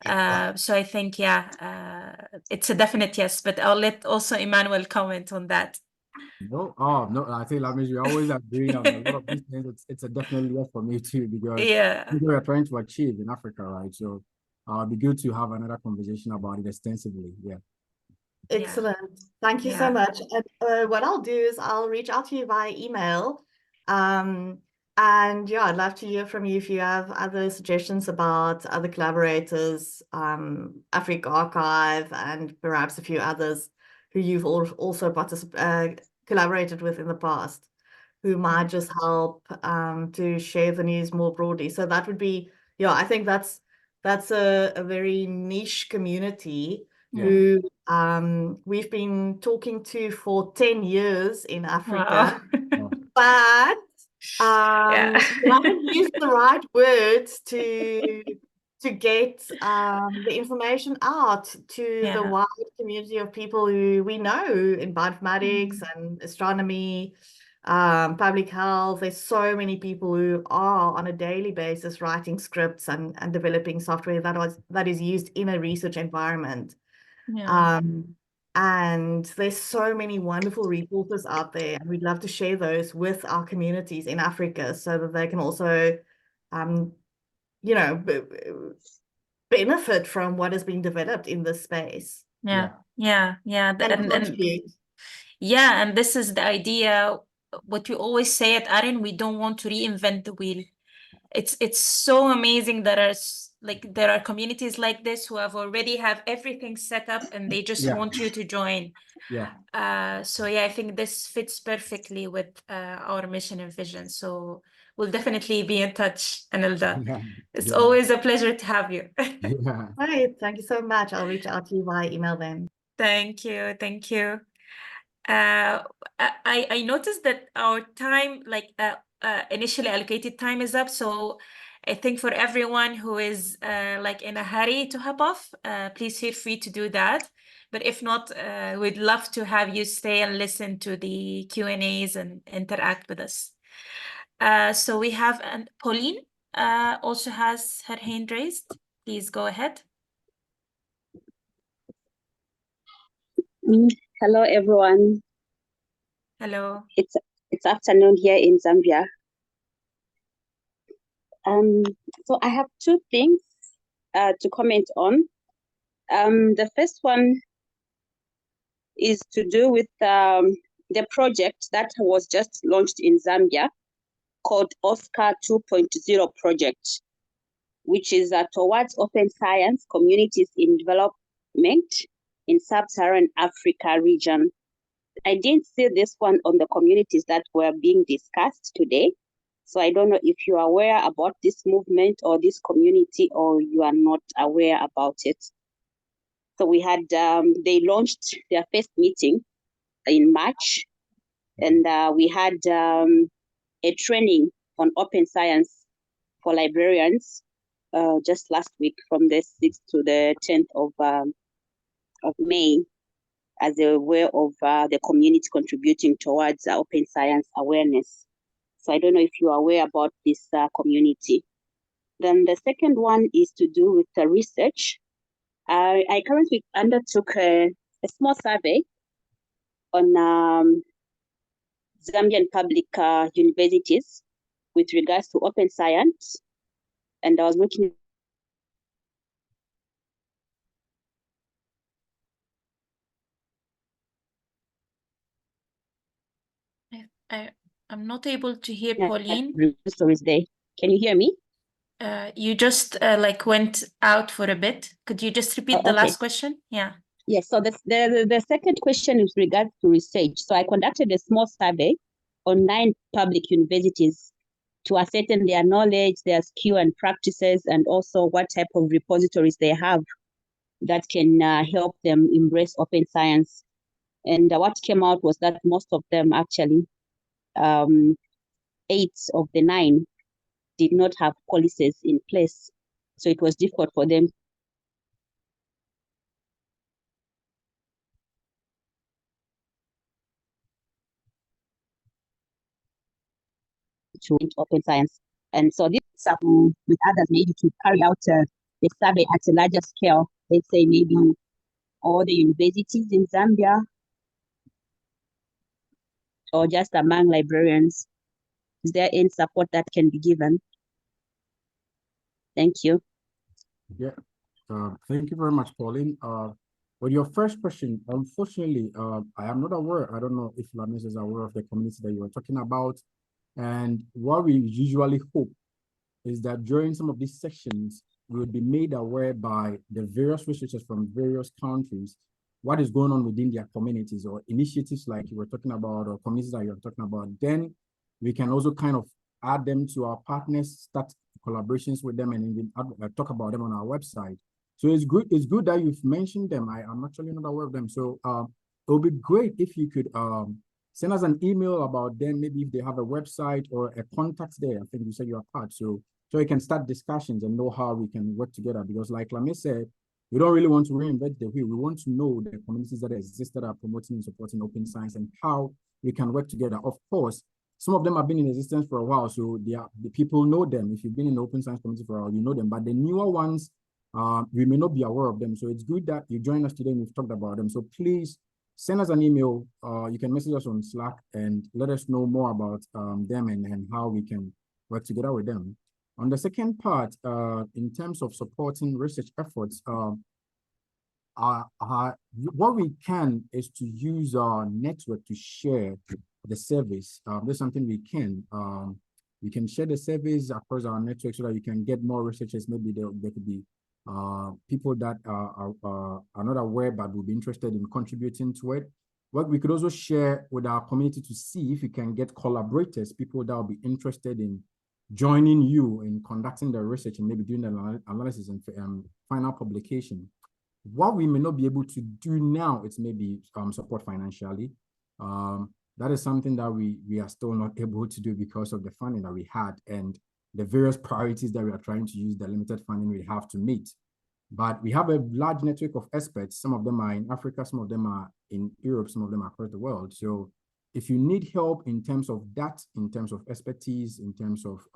So I think, it's a definite yes, but I'll let also Emmanuel comment on that. No, I think that means we always agree on a lot of these things. It's a definitely yes for me too, because we are trying to achieve in Africa, right? So it'd be good to have another conversation about it extensively. Yeah. Excellent. Thank you so much. And what I'll do is I'll reach out to you via email. And yeah, I'd love to hear from you if you have other suggestions about other collaborators, Africa Archive, and perhaps a few others who you've also collaborated with in the past, who might just help to share the news more broadly. So that would be, I think that's a very niche community who we've been talking to for 10 years in Africa. Wow. But we haven't used the right words to get the information out to the wide community of people who we know in bioinformatics and astronomy, public health. There's so many people who are on a daily basis writing scripts and developing software that is used in a research environment. And there's so many wonderful resources out there, and we'd love to share those with our communities in Africa so that they can also you know, benefit from what has been developed in this space Yeah. and contribute. Yeah, and this is the idea. What we always say at AREN, we don't want to reinvent the wheel. It's so amazing that there are communities like this who have already have everything set up and they just want you to join. Yeah. So yeah, I think this fits perfectly with our mission and vision. So we'll definitely be in touch, Anilda. Yeah. It's Yeah. always a pleasure to have you. Yeah. Right, thank you so much. I'll reach out to you via email then. Thank you. Thank you. I noticed that our time, initially allocated time is up. So I think for everyone who is in a hurry to hop off, please feel free to do that. But if not, we'd love to have you stay and listen to the Q&As and interact with us. So we have Pauline also has her hand raised. Please go ahead. Hello, everyone. Hello. It's afternoon here in Zambia. So I have two things to comment on. The first one is to do with the project that was just launched in Zambia called Oscar 2.0 project, which is towards open science communities in development in sub-Saharan Africa region. I didn't see this one on the communities that were being discussed today. So I don't know if you are aware about this movement or this community, or you are not aware about it. So we had, they launched their first meeting in March, and we had a training on open science for librarians just last week from the 6th to the 10th of May, as a way of the community contributing towards open science awareness. So I don't know if you are aware about this community. Then the second one is to do with the research. I currently undertook a small survey on Zambian public universities with regards to open science. And I was looking I'm not able to hear Pauline. Stories there. Can you hear me? You just went out for a bit. Could you just repeat the last question? Yeah. Yes. So the second question is regards to research. So I conducted a small survey on 9 public universities to ascertain their knowledge, their skill and practices, and also what type of repositories they have that can help them embrace open science. And what came out was that most of them actually, 8 of the 9 did not have policies in place. So it was difficult for them to open science. And so this with others maybe to carry out the survey at a larger scale, let's say maybe all the universities in Zambia or just among librarians. Is there any support that can be given? Thank you. Yeah. Thank you very much, Pauline. With your first question, unfortunately, I am not aware. I don't know if Lamis is aware of the community that you were talking about. And what we usually hope is that during some of these sessions, we would be made aware by the various researchers from various countries what is going on within their communities or initiatives like you were talking about or communities that you're talking about. Then we can also kind of add them to our partners, start collaborations with them, and even talk about them on our website. So it's good that you've mentioned them. I'm actually not aware of them. So it would be great if you could send us an email about them, maybe if they have a website or a contact there. I think you said you're part. So we can start discussions and know how we can work together. Because like Lame said, we don't really want to reinvent the wheel. We want to know the communities that exist that are promoting and supporting open science and how we can work together. Of course, some of them have been in existence for a while, so the people know them. If you've been in the open science community for a while, you know them. But the newer ones, we may not be aware of them. So it's good that you join us today and we've talked about them. So please send us an email. You can message us on Slack and let us know more about them and how we can work together with them. On the second part, in terms of supporting research efforts, what we can is to use our network to share the service. There's something we can. We can share the service across our network so that you can get more researchers. Maybe there could be people that are not aware but will be interested in contributing to it. What we could also share with our community to see if we can get collaborators, people that will be interested in joining you in conducting the research and maybe doing the analysis and final publication. What we may not be able to do now, it's maybe support financially. That is something that we are still not able to do because of the funding that we had and the various priorities that we are trying to use the limited funding we have to meet. But we have a large network of experts. Some of them are in Africa, some of them are in Europe, some of them are across the world. So if you need help in terms of that, in terms of expertise, in terms of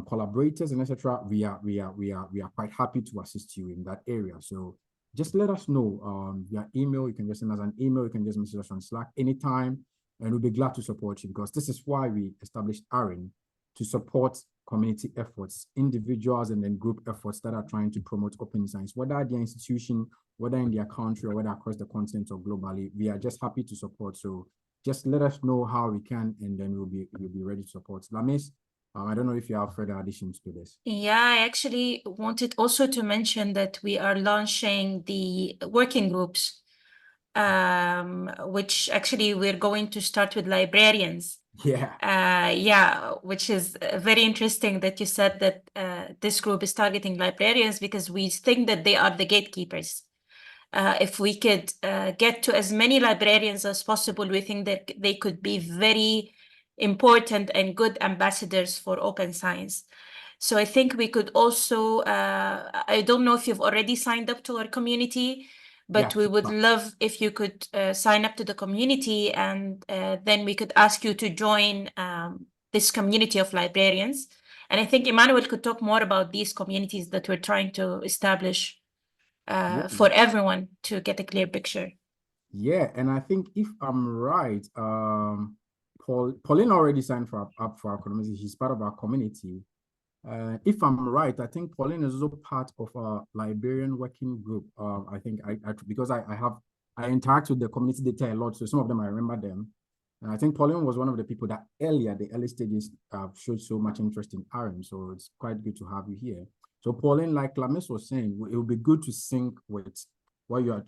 collaborators and etc., we are quite happy to assist you in that area. So just let us know via email. You can just send us an email. You can just message us on Slack anytime, and we'll be glad to support you because this is why we established AREN, to support community efforts, individuals and then group efforts that are trying to promote open science, whether at their institution, whether in their country, or whether across the continent or globally. We are just happy to support. So just let us know how we can, and then we'll be ready to support. Lamis, I don't know if you have further additions to this. Yeah, I actually wanted also to mention that we are launching the working groups, which actually we're going to start with librarians. Yeah. Which is very interesting that you said that this group is targeting librarians because we think that they are the gatekeepers. If we could get to as many librarians as possible, we think that they could be very important and good ambassadors for open science. So I think we could also, I don't know if you've already signed up to our community, but we would love if you could sign up to the community, and then we could ask you to join this community of librarians. And I think Emmanuel could talk more about these communities that we're trying to establish for everyone to get a clear picture. Yeah, and I think if I'm right, Pauline already signed up for our community. She's part of our community. If I'm right, I think Pauline is also part of our Liberian working group. I think because I interact with the community data a lot, so some of them I remember them. And I think Pauline was one of the people that the early stages, showed so much interest in AREN. So it's quite good to have you here. So Pauline, like Lamis was saying, it would be good to sync with what you're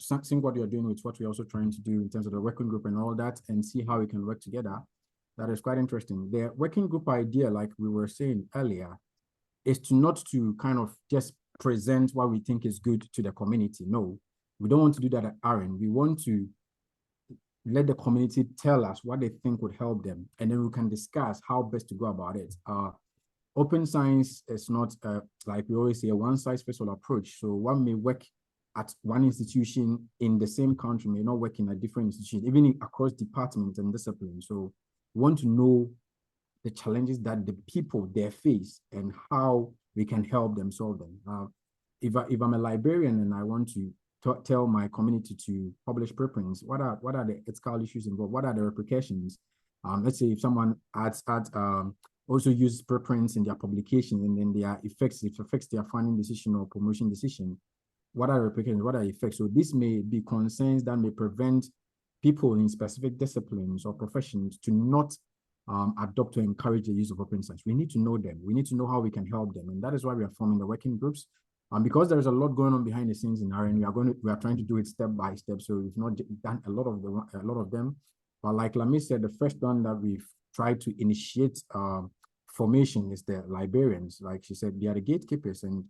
doing with what we're also trying to do in terms of the working group and all that, and see how we can work together. That is quite interesting. The working group idea, like we were saying earlier, is not to kind of just present what we think is good to the community. No, we don't want to do that at AREN. We want to let the community tell us what they think would help them, and then we can discuss how best to go about it. Open science is not, like we always say, a one-size-fits-all approach. So one may work at one institution in the same country, may not work in a different institution, even across departments and disciplines. So we want to know the challenges that the people they face and how we can help them solve them. If I'm a librarian and I want to tell my community to publish preprints, what are the ethical issues involved? What are the repercussions? Let's say if someone also uses preprints in their publication and then their effects, it affects their funding decision or promotion decision. What are the repercussions? What are the effects? So this may be concerns that may prevent people in specific disciplines or professions to not adopt or encourage the use of open science. We need to know them. We need to know how we can help them. And that is why we are forming the working groups. Because there is a lot going on behind the scenes in AREN, we are trying to do it step by step. So we've not done a lot of them. But like Lamis said, the first one that we've tried to initiate formation is the librarians. Like she said, they are the gatekeepers, and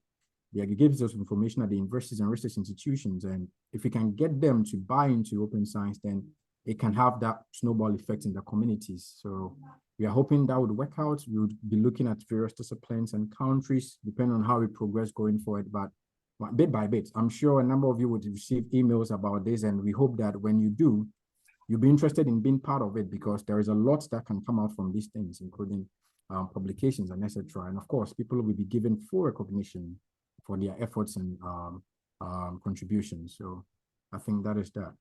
they are the gatekeepers of information at the universities and research institutions. And if we can get them to buy into open science, then it can have that snowball effect in the communities. So we are hoping that would work out. We would be looking at various disciplines and countries, depending on how we progress going forward. But bit by bit, I'm sure a number of you would receive emails about this, and we hope that when you do, you'll be interested in being part of it, because there is a lot that can come out from these things, including publications and etc. And of course, people will be given full recognition for their efforts and contributions. So I think that is that.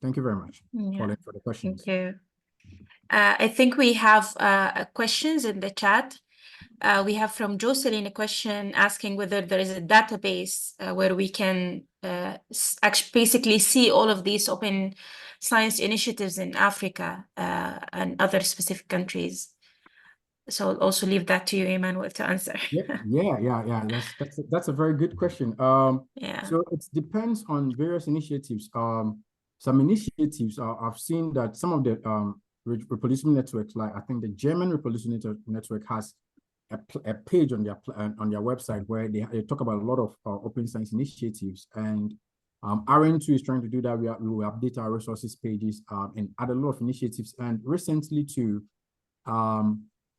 Thank you very much, Pauline, for the questions. Thank you. I think we have questions in the chat. We have from Jocelyn a question asking whether there is a database where we can actually basically see all of these open science initiatives in Africa and other specific countries. So I'll also leave that to you, Emmanuel, to answer. Yeah. That's a very good question. Yeah. So it depends on various initiatives. Some initiatives I've seen that some of the reproducible networks, like I think the German reproducible network has a page on their website where they talk about a lot of open science initiatives, and AREN too is trying to do that. We will update our resources pages and add a lot of initiatives. And recently too,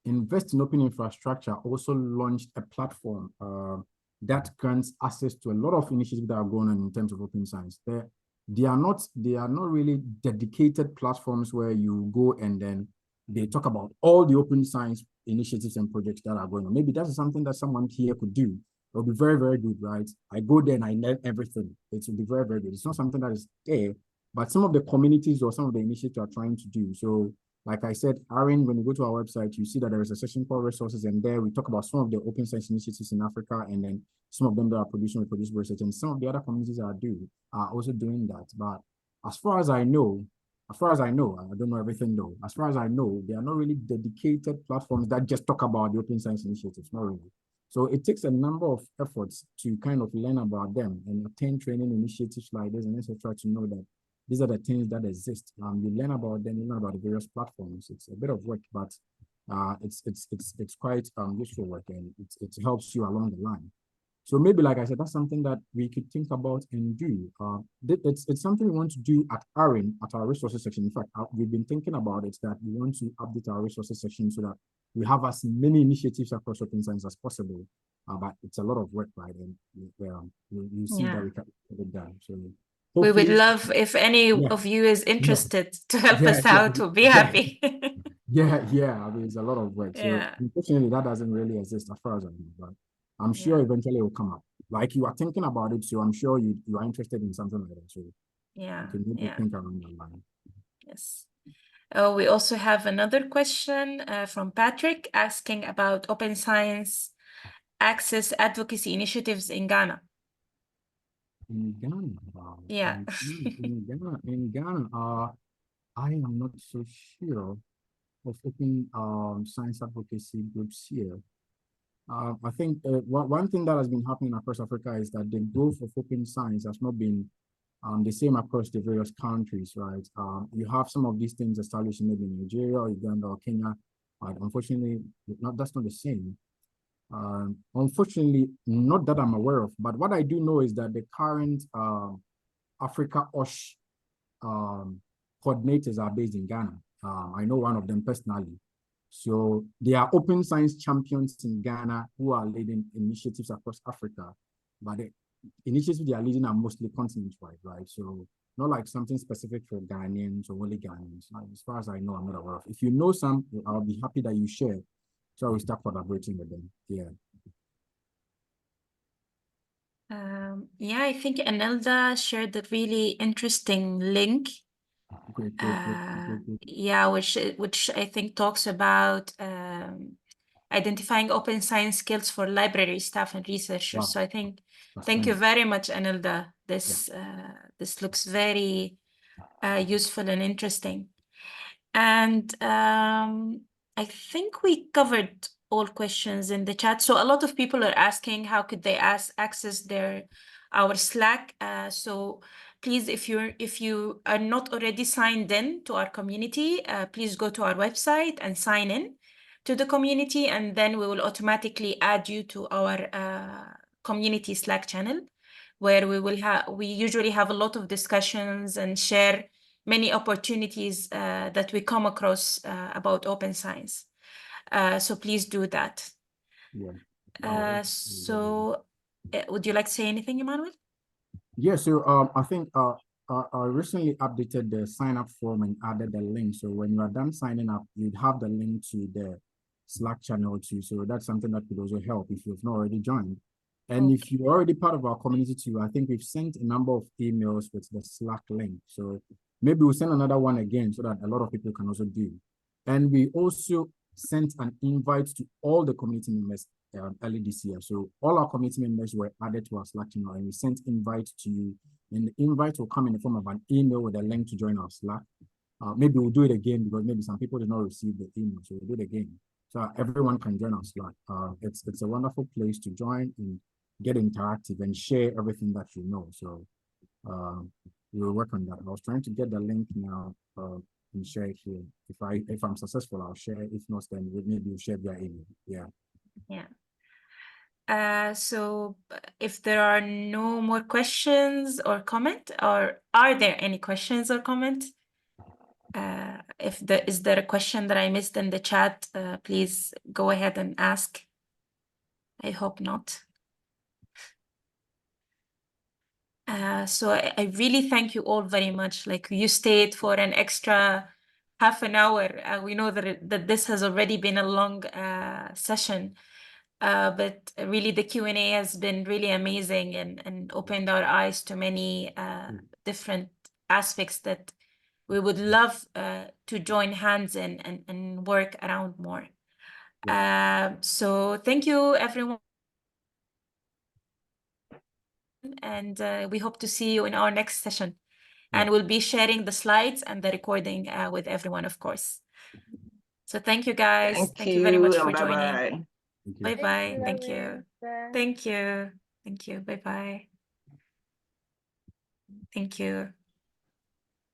Invest in Open Infrastructure also launched a platform that grants access to a lot of initiatives that are going on in terms of open science. They are not really dedicated platforms where you go and then they talk about all the open science initiatives and projects that are going on. Maybe that's something that someone here could do. It'll be very, very good, right? I go there and I learn everything. It will be very, very good. It's not something that is there, but some of the communities or some of the initiatives are trying to do. So like I said, AREN, when you go to our website, you see that there is a section called resources, and there we talk about some of the open science initiatives in Africa, and then some of them that are producing reproducible research, and some of the other communities are also doing that. But as far as I know, I don't know everything though. As far as I know, they are not really dedicated platforms that just talk about the open science initiatives, not really. So it takes a number of efforts to kind of learn about them and attend training initiatives like this and etc. to know that these are the things that exist. You learn about them, you learn about the various platforms. It's a bit of work, but it's quite useful work, and it helps you along the line. So maybe, like I said, that's something that we could think about and do. It's something we want to do at AREN, at our resources section. In fact, we've been thinking about it, that we want to update our resources section so that we have as many initiatives across open science as possible. But it's a lot of work, right? And you see that we can get it done. So we would love if any of you is interested to help us out. We'll be happy. Yeah. I mean, it's a lot of work. So unfortunately, that doesn't really exist as far as I know. But I'm sure eventually it will come up. Like you are thinking about it, so I'm sure you are interested in something like that. So you can maybe think around that line. Yes. We also have another question from Patrick asking about open science access advocacy initiatives in Ghana. In Ghana, in Ghana, I am not so sure of open science advocacy groups here. I think one thing that has been happening across Africa is that the growth of open science has not been the same across the various countries, right? You have some of these things established maybe in Nigeria or Uganda or Kenya, but unfortunately, that's not the same. Unfortunately, not that I'm aware of, but what I do know is that the current Africa OSH coordinators are based in Ghana. I know one of them personally. So they are open science champions in Ghana who are leading initiatives across Africa, but the initiatives they are leading are mostly continent-wide, right? So not like something specific for Ghanaians or only Ghanaians. As far as I know, I'm not aware of. If you know some, I'll be happy that you share. So we start collaborating with them. Yeah, I think Anelda shared a really interesting link. Great. Yeah, which I think talks about identifying open science skills for library staff and researchers. Wow. So I think, thank you very much, Anelda. This looks very useful and interesting. And I think we covered all questions in the chat. So a lot of people are asking how could they access our Slack. So please, if you are not already signed in to our community, please go to our website and sign in to the community, and then we will automatically add you to our community Slack channel, where we usually have a lot of discussions and share many opportunities that we come across about open science. So please do that. So would you like to say anything, Emmanuel? Yeah, so I think I recently updated the sign up form and added the link. So when you are done signing up, you'd have the link to the Slack channel too. So that's something that could also help if you've not already joined. And if you're already part of our community too, I think we've sent a number of emails with the Slack link. So maybe we'll send another one again so that a lot of people can also do. And we also sent an invite to all the community members early this year. So all our community members were added to our Slack channel, and we sent invite to you. And the invite will come in the form of an email with a link to join our Slack. Maybe we'll do it again because maybe some people did not receive the email, so we'll do it again. So everyone can join our Slack. It's a wonderful place to join and get interactive and share everything that you know. So we'll work on that. I was trying to get the link now and share it here. If I'm successful, I'll share it. If not, then maybe we'll share via email. Yeah. So if there are no more questions or comment, or are there any questions or comment? Is there a question that I missed in the chat? Please go ahead and ask. I hope not. So I really thank you all very much. Like, you stayed for an extra half an hour. We know that this has already been a long session, but really the Q&A has been really amazing and opened our eyes to many different aspects that we would love to join hands in and work around more. So thank you, everyone. And we hope to see you in our next session. And we'll be sharing the slides and the recording with everyone, of course. So thank you, guys. Thank you very much for joining. Bye-bye. Thank you. Thank you. Thank you. Bye-bye. Thank you.